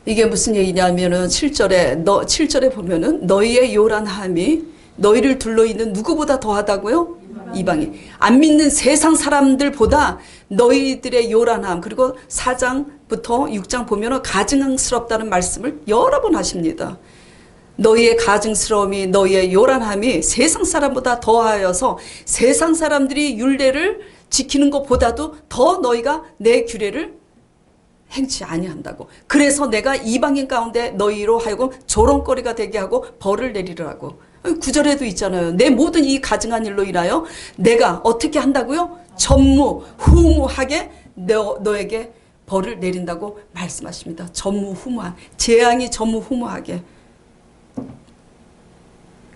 이게 무슨 얘기냐면은 7절에 보면은 너희의 요란함이 너희를 둘러있는 누구보다 더하다고요? 이방인. 안 믿는 세상 사람들보다 너희들의 요란함, 그리고 4장부터 6장 보면은 가증스럽다는 말씀을 여러 번 하십니다. 너희의 가증스러움이, 너희의 요란함이 세상 사람보다 더하여서 세상 사람들이 율례를 지키는 것보다도 더 너희가 내 규례를 행치 아니한다고. 그래서 내가 이방인 가운데 너희로 하여금 조롱거리가 되게 하고 벌을 내리라고. 9절에도 있잖아요. 내 모든 이 가증한 일로 인하여 내가 어떻게 한다고요? 전무후무하게 너에게 벌을 내린다고 말씀하십니다. 전무후무한, 재앙이 전무후무하게.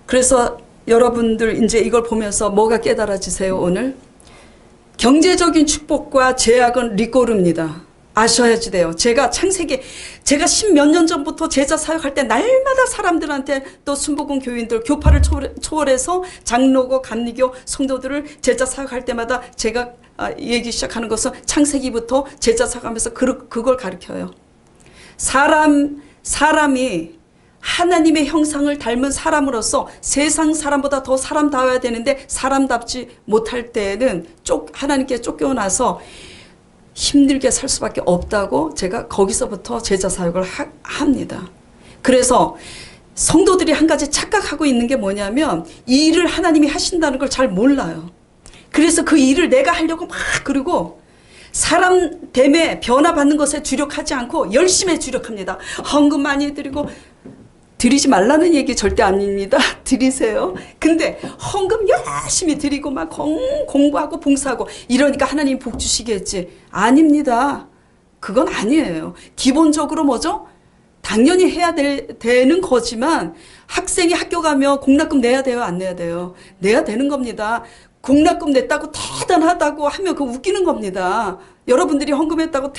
그래서 여러분들 이제 이걸 보면서 뭐가 깨달아지세요? 오늘 경제적인 축복과 제약은 리꼬르입니다. 아셔야지 돼요. 제가 창세기, 제가 10몇 년 전부터 제자 사역할 때 날마다 사람들한테, 또 순복음 교인들, 교파를 초월해서 장로고 감리교 성도들을 제자 사역할 때마다 제가 얘기 시작하는 것은 창세기부터 제자 사역하면서 그걸 가르쳐요. 사람이 하나님의 형상을 닮은 사람으로서 세상 사람보다 더 사람다워야 되는데 사람답지 못할 때는 하나님께 쫓겨나서 힘들게 살 수밖에 없다고 제가 거기서부터 제자 사역을 합니다. 그래서 성도들이 한 가지 착각하고 있는 게 뭐냐면 이 일을 하나님이 하신다는 걸 잘 몰라요. 그래서 그 일을 내가 하려고 막 그러고 사람 됨에 변화받는 것에 주력하지 않고 열심히 주력합니다. 헌금 많이 드리고, 드리지 말라는 얘기 절대 아닙니다. 드리세요. 근데 헌금 열심히 드리고 막 공부하고 봉사하고 이러니까 하나님 복 주시겠지. 아닙니다. 그건 아니에요. 기본적으로 뭐죠? 당연히 해야 되는 거지만 학생이 학교 가면 공납금 내야 돼요? 안 내야 돼요? 내야 되는 겁니다. 공납금 냈다고 대단하다고 하면 그거 웃기는 겁니다. 여러분들이 헌금했다고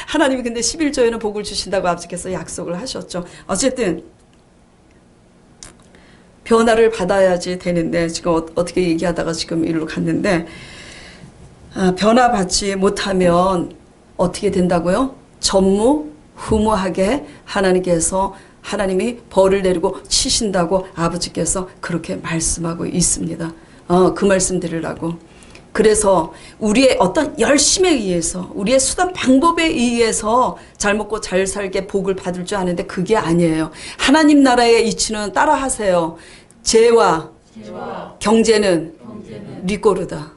하나님이 근데 11조에는 복을 주신다고 아버지께서 약속을 하셨죠. 어쨌든 변화를 받아야지 되는데 지금 어떻게 얘기하다가 지금 이리로 갔는데, 변화받지 못하면 어떻게 된다고요? 전무후무하게 하나님이 벌을 내리고 치신다고 아버지께서 그렇게 말씀하고 있습니다. 그 말씀 드리려고. 그래서 우리의 어떤 열심에 의해서, 우리의 수단 방법에 의해서 잘 먹고 잘 살게 복을 받을 줄 아는데 그게 아니에요. 하나님 나라의 이치는 따라하세요. 재와 경제는 리꼬르다.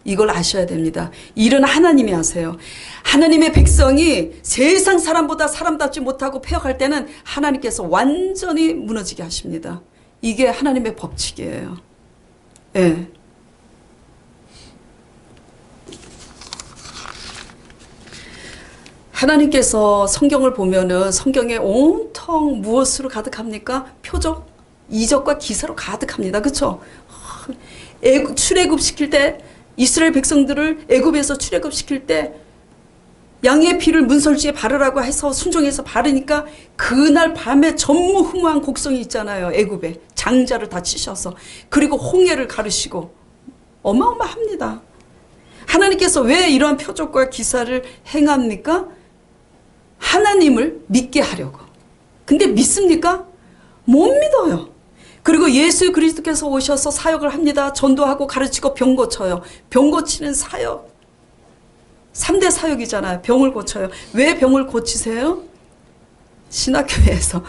이걸 아셔야 됩니다. 일은 하나님이 하세요. 하나님의 백성이 세상 사람보다 사람답지 못하고 폐역할 때는 하나님께서 완전히 무너지게 하십니다. 이게 하나님의 법칙이에요. 예. 하나님께서 성경을 보면은 성경에 온통 무엇으로 가득합니까? 표적, 이적과 기사로 가득합니다. 그렇죠? 출애굽 시킬 때 이스라엘 백성들을 애굽에서 출애굽시킬 때 양의 피를 문설주에 바르라고 해서 순종해서 바르니까 그날 밤에 전무후무한 곡성이 있잖아요. 애굽에 장자를 다 치셔서, 그리고 홍해를 가르시고 어마어마합니다. 하나님께서 왜 이러한 표적과 기사를 행합니까? 하나님을 믿게 하려고. 근데 믿습니까? 못 믿어요. 그리고 예수 그리스도께서 오셔서 사역을 합니다. 전도하고 가르치고 병 고쳐요. 병 고치는 사역. 3대 사역이잖아요. 병을 고쳐요. 왜 병을 고치세요? 신학교에서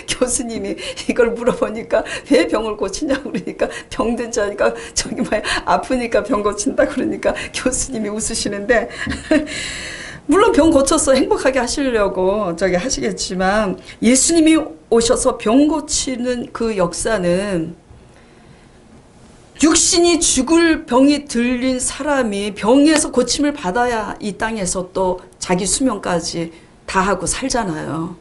교수님이 이걸 물어보니까 왜 병을 고치냐고 그러니까 병든 자니까 저기 뭐야 아프니까 병 고친다 그러니까 교수님이 웃으시는데 물론 병 고쳐서 행복하게 하시려고 저기 하시겠지만 예수님이 오셔서 병 고치는 그 역사는 육신이 죽을 병이 들린 사람이 병에서 고침을 받아야 이 땅에서 또 자기 수명까지 다하고 살잖아요.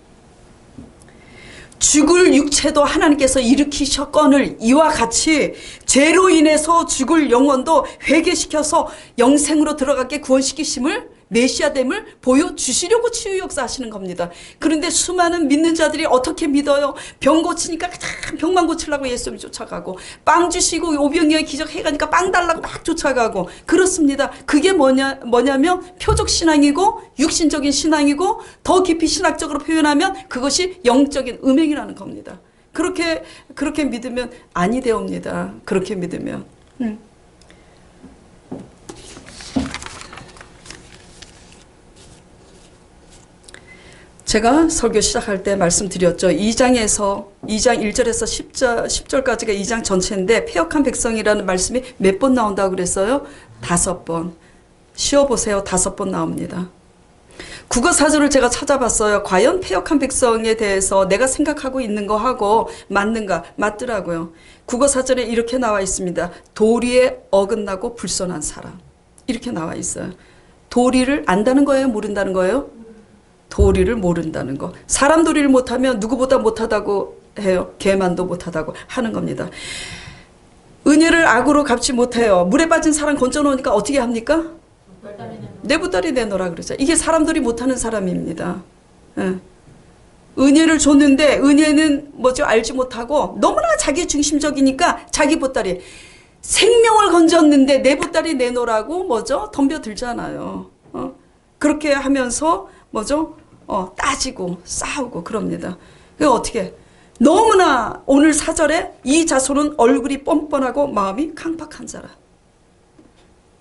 죽을 육체도 하나님께서 일으키셨거늘 이와 같이 죄로 인해서 죽을 영혼도 회개시켜서 영생으로 들어가게 구원시키심을 메시아됨을 보여주시려고 치유 역사하시는 겁니다. 그런데 수많은 믿는 자들이 어떻게 믿어요? 병 고치니까 그냥 병만 고치려고 예수님 쫓아가고, 빵 주시고 오병이어의 기적 해가니까 빵 달라고 막 쫓아가고 그렇습니다. 그게 뭐냐면 표적 신앙이고 육신적인 신앙이고 더 깊이 신학적으로 표현하면 그것이 영적인 음행이라는 겁니다. 그렇게 믿으면 아니 되옵니다. 그렇게 믿으면. 제가 설교 시작할 때 말씀드렸죠. 2장 1절에서 10절까지가 2장 전체인데 패역한 백성이라는 말씀이 몇 번 나온다고 그랬어요? 5번. 쉬어보세요. 5번 나옵니다. 국어사전을 제가 찾아봤어요. 과연 패역한 백성에 대해서 내가 생각하고 있는 거하고 맞는가? 맞더라고요. 국어사전에 이렇게 나와 있습니다. 도리에 어긋나고 불손한 사람. 이렇게 나와 있어요. 도리를 안다는 거예요? 모른다는 거예요? 도리를 모른다는 거. 사람 도리를 못하면 누구보다 못하다고 해요. 개만도 못하다고 하는 겁니다. 은혜를 악으로 갚지 못해요. 물에 빠진 사람 건져놓으니까 어떻게 합니까? 내 보따리 내놓으라 그러죠. 이게 사람들이 못하는 사람입니다. 예. 은혜를 줬는데 은혜는 뭐죠? 알지 못하고 너무나 자기 중심적이니까 자기 보따리. 생명을 건졌는데 내 보따리 내놓으라고 뭐죠? 덤벼들잖아요. 그렇게 하면서 뭐죠? 따지고 싸우고 그럽니다. 그 어떻게? 너무나 오늘 4절에 이 자손은 얼굴이 뻔뻔하고 마음이 강팍한 자라.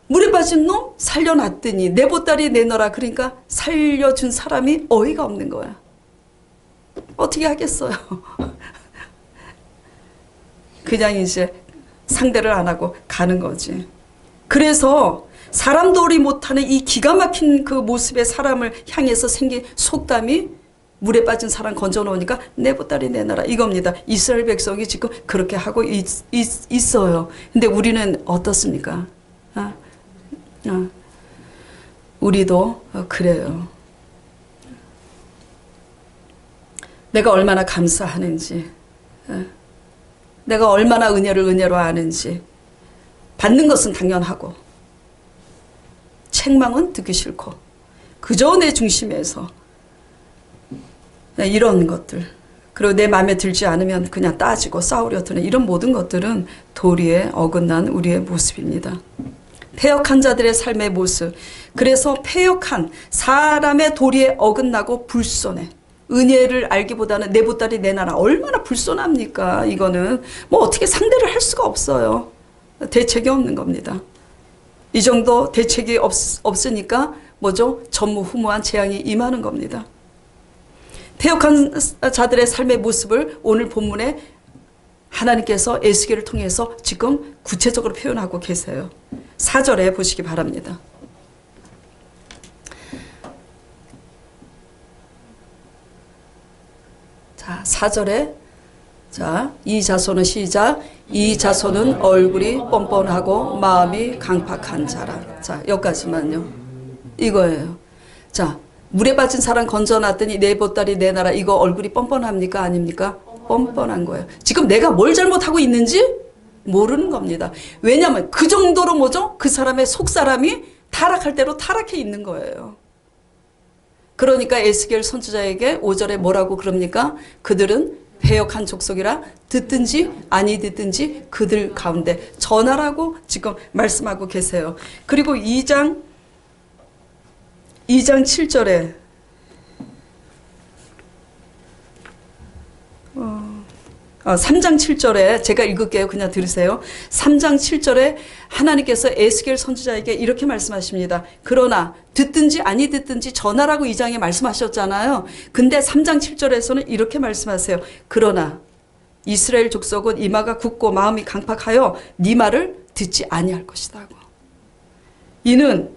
물에 빠진 놈 살려놨더니 내 보따리 내놔라. 그러니까 살려준 사람이 어이가 없는 거야. 어떻게 하겠어요? 그냥 이제 상대를 안 하고 가는 거지. 그래서 사람 도리 못하는 이 기가 막힌 그 모습의 사람을 향해서 생긴 속담이 물에 빠진 사람 건져놓으니까 내 보따리 내놔라 이겁니다. 이스라엘 백성이 지금 그렇게 하고 있어요. 근데 우리는 어떻습니까? 우리도 그래요. 내가 얼마나 감사하는지, 내가 얼마나 은혜를 은혜로 아는지. 받는 것은 당연하고 책망은 듣기 싫고 그저 내 중심에서 이런 것들, 그리고 내 마음에 들지 않으면 그냥 따지고 싸우려 드는 이런 모든 것들은 도리에 어긋난 우리의 모습입니다. 패역한 자들의 삶의 모습. 그래서 패역한 사람의 도리에 어긋나고 불손해. 은혜를 알기보다는 내 보따리 내놔라. 얼마나 불손합니까? 이거는 뭐 어떻게 상대를 할 수가 없어요. 대책이 없는 겁니다. 이 정도 대책이 없으니까 뭐죠? 전무후무한 재앙이 임하는 겁니다. 패역한 자들의 삶의 모습을 오늘 본문에 하나님께서 에스겔을 통해서 지금 구체적으로 표현하고 계세요. 4절에 보시기 바랍니다. 자, 4절에 이 자손은 시작. 이 자손은 얼굴이 뻔뻔하고 마음이 강팍한 자라. 자, 여기까지만요. 이거예요. 자, 물에 빠진 사람 건져놨더니 내 보따리 내놔라. 이거 얼굴이 뻔뻔합니까? 아닙니까? 뻔뻔한 거예요. 지금 내가 뭘 잘못하고 있는지 모르는 겁니다. 왜냐하면 그 정도로 뭐죠? 그 사람의 속사람이 타락할 대로 타락해 있는 거예요. 그러니까 에스겔 선지자에게 5절에 뭐라고 그럽니까? 그들은 패역한 족속이라 듣든지 아니 듣든지 그들 가운데 전하라고 지금 말씀하고 계세요. 그리고 2장 7절에 3장 7절에 제가 읽을게요. 그냥 들으세요. 3장 7절에 하나님께서 에스겔 선지자에게 이렇게 말씀하십니다. 그러나 듣든지 아니 듣든지 전하라고 2장에 말씀하셨잖아요. 근데 3장 7절에서는 이렇게 말씀하세요. 그러나 이스라엘 족속은 이마가 굳고 마음이 강팍하여 네 말을 듣지 아니할 것이다고. 이는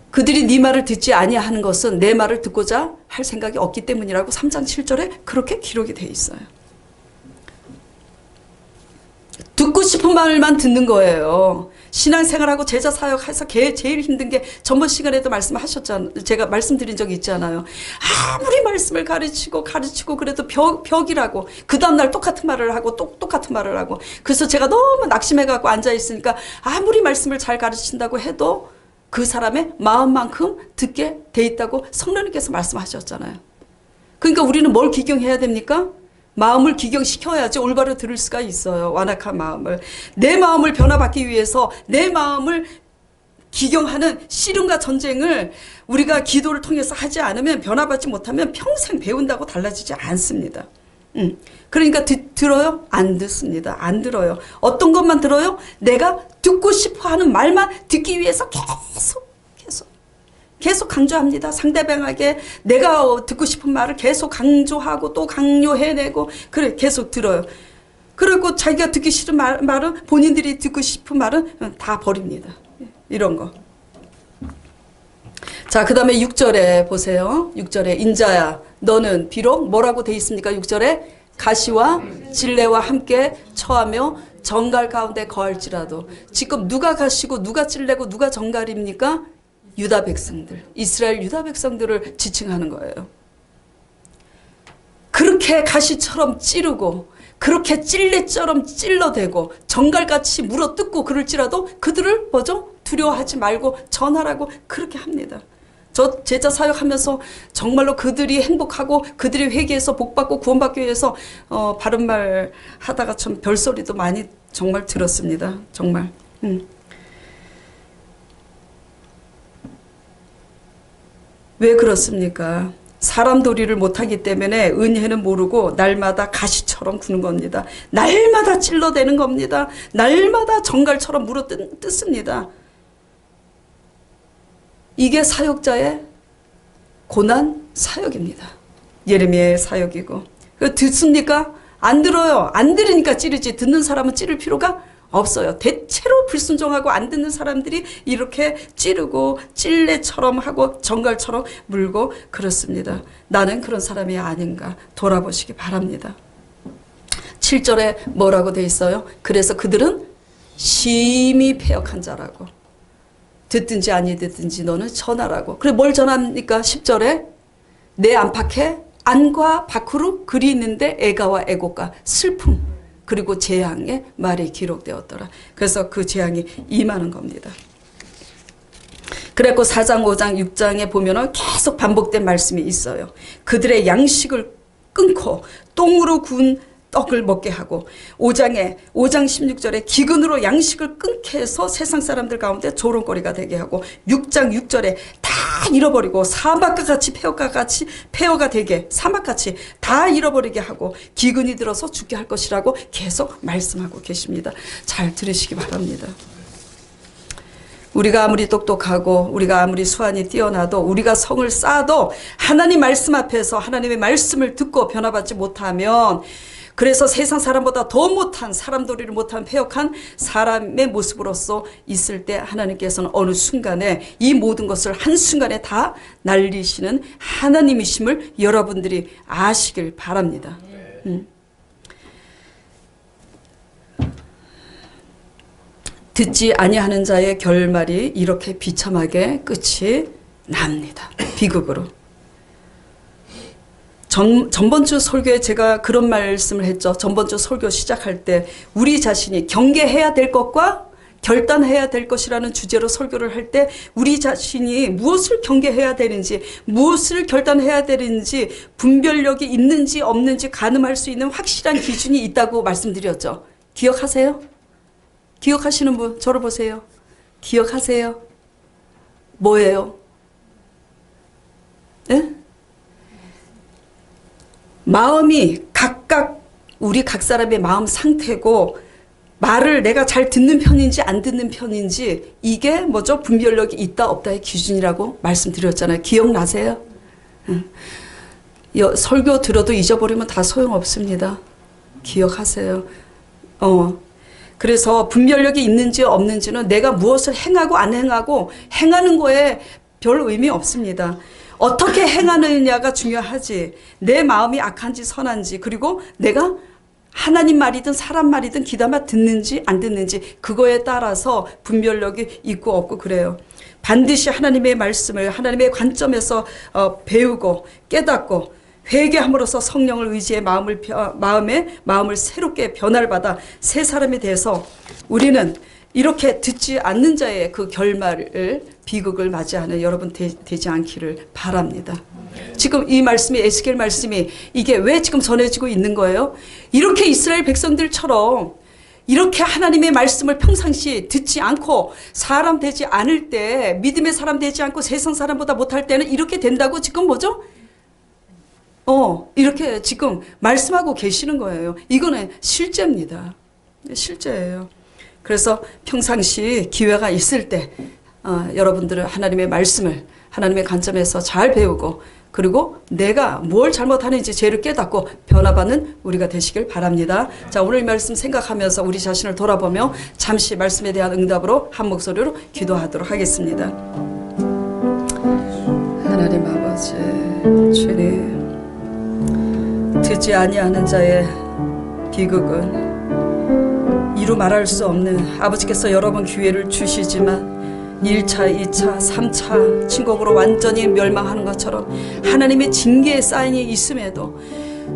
그들이 네 말을 듣지 아니하는 것은 내 말을 듣고자 할 생각이 없기 때문이라고 3장 7절에 그렇게 기록이 되어 있어요. 듣고 싶은 말만 듣는 거예요. 신앙생활하고 제자 사역해서 제일 힘든 게 전번 시간에도 말씀하셨잖아요. 제가 말씀드린 적이 있잖아요. 아무리 말씀을 가르치고 그래도 벽이라고 그 다음날 똑같은 말을 하고 똑같은 말을 하고 그래서 제가 너무 낙심해갖고 앉아있으니까 아무리 말씀을 잘 가르친다고 해도 그 사람의 마음만큼 듣게 돼 있다고 성령님께서 말씀하셨잖아요. 그러니까 우리는 뭘 기경해야 됩니까? 마음을 기경시켜야지 올바로 들을 수가 있어요. 완악한 마음을. 내 마음을 변화받기 위해서 내 마음을 기경하는 씨름과 전쟁을 우리가 기도를 통해서 하지 않으면 변화받지 못하면 평생 배운다고 달라지지 않습니다. 그러니까 들어요? 안 듣습니다. 안 들어요. 어떤 것만 들어요? 내가 듣고 싶어 하는 말만 듣기 위해서 계속 강조합니다. 상대방에게 내가 듣고 싶은 말을 계속 강조하고 또 강요해내고 그래 계속 들어요. 그리고 자기가 듣기 싫은 말은 본인들이 듣고 싶은 말은 다 버립니다. 이런 거. 자, 그 다음에 6절에 보세요. 6절에 인자야 너는 비록 뭐라고 돼 있습니까? 6절에 가시와 질레와 함께 처하며 정갈 가운데 거할지라도. 지금 누가 가시고 누가 찔레고 누가 정갈입니까? 유다 백성들, 이스라엘 유다 백성들을 지칭하는 거예요. 그렇게 가시처럼 찌르고 그렇게 찔레처럼 찔러대고 정갈같이 물어뜯고 그럴지라도 그들을 뭐죠? 두려워하지 말고 전하라고 그렇게 합니다. 저 제자 사역하면서 정말로 그들이 행복하고 그들이 회개해서 복받고 구원받기 위해서 바른말 하다가 좀 별소리도 많이 정말 들었습니다. 정말. 왜 그렇습니까? 사람 도리를 못하기 때문에 은혜는 모르고 날마다 가시처럼 구는 겁니다. 날마다 찔러대는 겁니다. 날마다 정갈처럼 물어뜯습니다. 이게 사역자의 고난 사역입니다. 예레미야의 사역이고. 듣습니까? 안 들어요. 안 들으니까 찌르지. 듣는 사람은 찌를 필요가 없어요. 대체로 불순종하고 안 듣는 사람들이 이렇게 찌르고 찔레처럼 하고 정갈처럼 물고 그렇습니다. 나는 그런 사람이 아닌가 돌아보시기 바랍니다. 7절에 뭐라고 돼 있어요? 그래서 그들은 심히 패역한 자라고. 듣든지 아니 듣든지 너는 전하라고. 그래 뭘 전합니까? 10절에 내 안팎에 안과 밖으로 글이 있는데 애가와 애곡과 슬픔 그리고 재앙의 말이 기록되었더라. 그래서 그 재앙이 임하는 겁니다. 그래서 4장, 5장, 6장에 보면은 계속 반복된 말씀이 있어요. 그들의 양식을 끊고 똥으로 구운 떡을 먹게 하고 5장 16절에 기근으로 양식을 끊게 해서 세상 사람들 가운데 조롱거리가 되게 하고 6장 6절에 다 잃어버리고 사막과 같이 폐허가 되게 사막같이 다 잃어버리게 하고 기근이 들어서 죽게 할 것이라고 계속 말씀하고 계십니다. 잘 들으시기 바랍니다. 우리가 아무리 똑똑하고 우리가 아무리 수완이 뛰어나도 우리가 성을 쌓아도 하나님 말씀 앞에서 하나님의 말씀을 듣고 변화받지 못하면 그래서 세상 사람보다 더 못한 사람 도리를 못한 패역한 사람의 모습으로서 있을 때 하나님께서는 어느 순간에 이 모든 것을 한순간에 다 날리시는 하나님이심을 여러분들이 아시길 바랍니다. 듣지 아니하는 자의 결말이 이렇게 비참하게 끝이 납니다. 비극으로. 전번주 설교에 제가 그런 말씀을 했죠. 전번주 설교 시작할 때 우리 자신이 경계해야 될 것과 결단해야 될 것이라는 주제로 설교를 할 때 우리 자신이 무엇을 경계해야 되는지 무엇을 결단해야 되는지 분별력이 있는지 없는지 가늠할 수 있는 확실한 기준이 있다고 말씀드렸죠. 기억하세요? 기억하시는 분 저를 보세요. 기억하세요? 뭐예요? 네? 마음이 각각 우리 각 사람의 마음 상태고 말을 내가 잘 듣는 편인지 안 듣는 편인지 이게 뭐죠? 분별력이 있다 없다의 기준이라고 말씀드렸잖아요. 기억나세요? 설교 들어도 잊어버리면 다 소용없습니다. 기억하세요. 그래서 분별력이 있는지 없는지는 내가 무엇을 행하고 안 행하고 행하는 거에 별 의미 없습니다. 어떻게 행하느냐가 중요하지. 내 마음이 악한지 선한지 그리고 내가 하나님 말이든 사람 말이든 귀담아 듣는지 안 듣는지 그거에 따라서 분별력이 있고 없고 그래요. 반드시 하나님의 말씀을 하나님의 관점에서 배우고 깨닫고 회개함으로써 성령을 의지해 마음을 새롭게 변화를 받아 새 사람이 돼서 우리는 이렇게 듣지 않는 자의 그 결말을 비극을 맞이하는 여러분 되지 않기를 바랍니다. 지금 이 말씀이 에스겔 말씀이 이게 왜 지금 전해지고 있는 거예요? 이렇게 이스라엘 백성들처럼 이렇게 하나님의 말씀을 평상시 듣지 않고 사람 되지 않을 때 믿음의 사람 되지 않고 세상 사람보다 못할 때는 이렇게 된다고 지금 뭐죠? 이렇게 지금 말씀하고 계시는 거예요. 이거는 실제입니다. 실제예요. 그래서 평상시 기회가 있을 때 여러분들은 하나님의 말씀을 하나님의 관점에서 잘 배우고 그리고 내가 뭘 잘못하는지 죄를 깨닫고 변화받는 우리가 되시길 바랍니다. 자, 오늘 이 말씀 생각하면서 우리 자신을 돌아보며 잠시 말씀에 대한 응답으로 한 목소리로 기도하도록 하겠습니다. 하나님 아버지 주님 듣지 아니하는 자의 비극은 이루 말할 수 없는 아버지께서 여러 번 기회를 주시지만 1차, 2차, 3차 진국으로 완전히 멸망하는 것처럼 하나님의 징계의 사인이 있음에도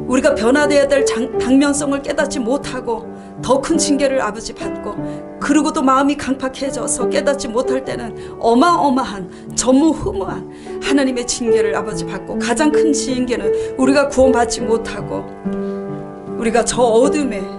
우리가 변화되어야 될 당면성을 깨닫지 못하고 더 큰 징계를 아버지 받고 그러고도 마음이 강팍해져서 깨닫지 못할 때는 어마어마한 전무후무한 하나님의 징계를 아버지 받고 가장 큰 징계는 우리가 구원받지 못하고 우리가 저 어둠에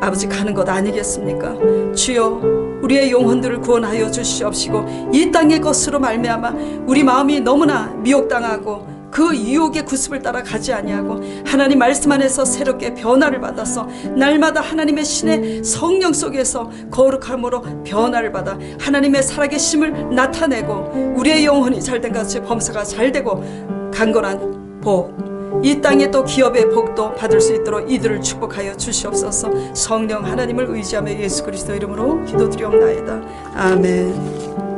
아버지 가는 것 아니겠습니까? 주여 우리의 영혼들을 구원하여 주시옵시고 이 땅의 것으로 말미암아 우리 마음이 너무나 미혹당하고 그 유혹의 구습을 따라 가지 아니하고 하나님 말씀 안에서 새롭게 변화를 받아서 날마다 하나님의 신의 성령 속에서 거룩함으로 변화를 받아 하나님의 살아계심을 나타내고 우리의 영혼이 잘된 같이 범사가 잘되고 강건한 복 이 땅에 또 기업의 복도 받을 수 있도록 이들을 축복하여 주시옵소서. 성령 하나님을 의지하며 예수 그리스도 이름으로 기도드리옵나이다. 아멘.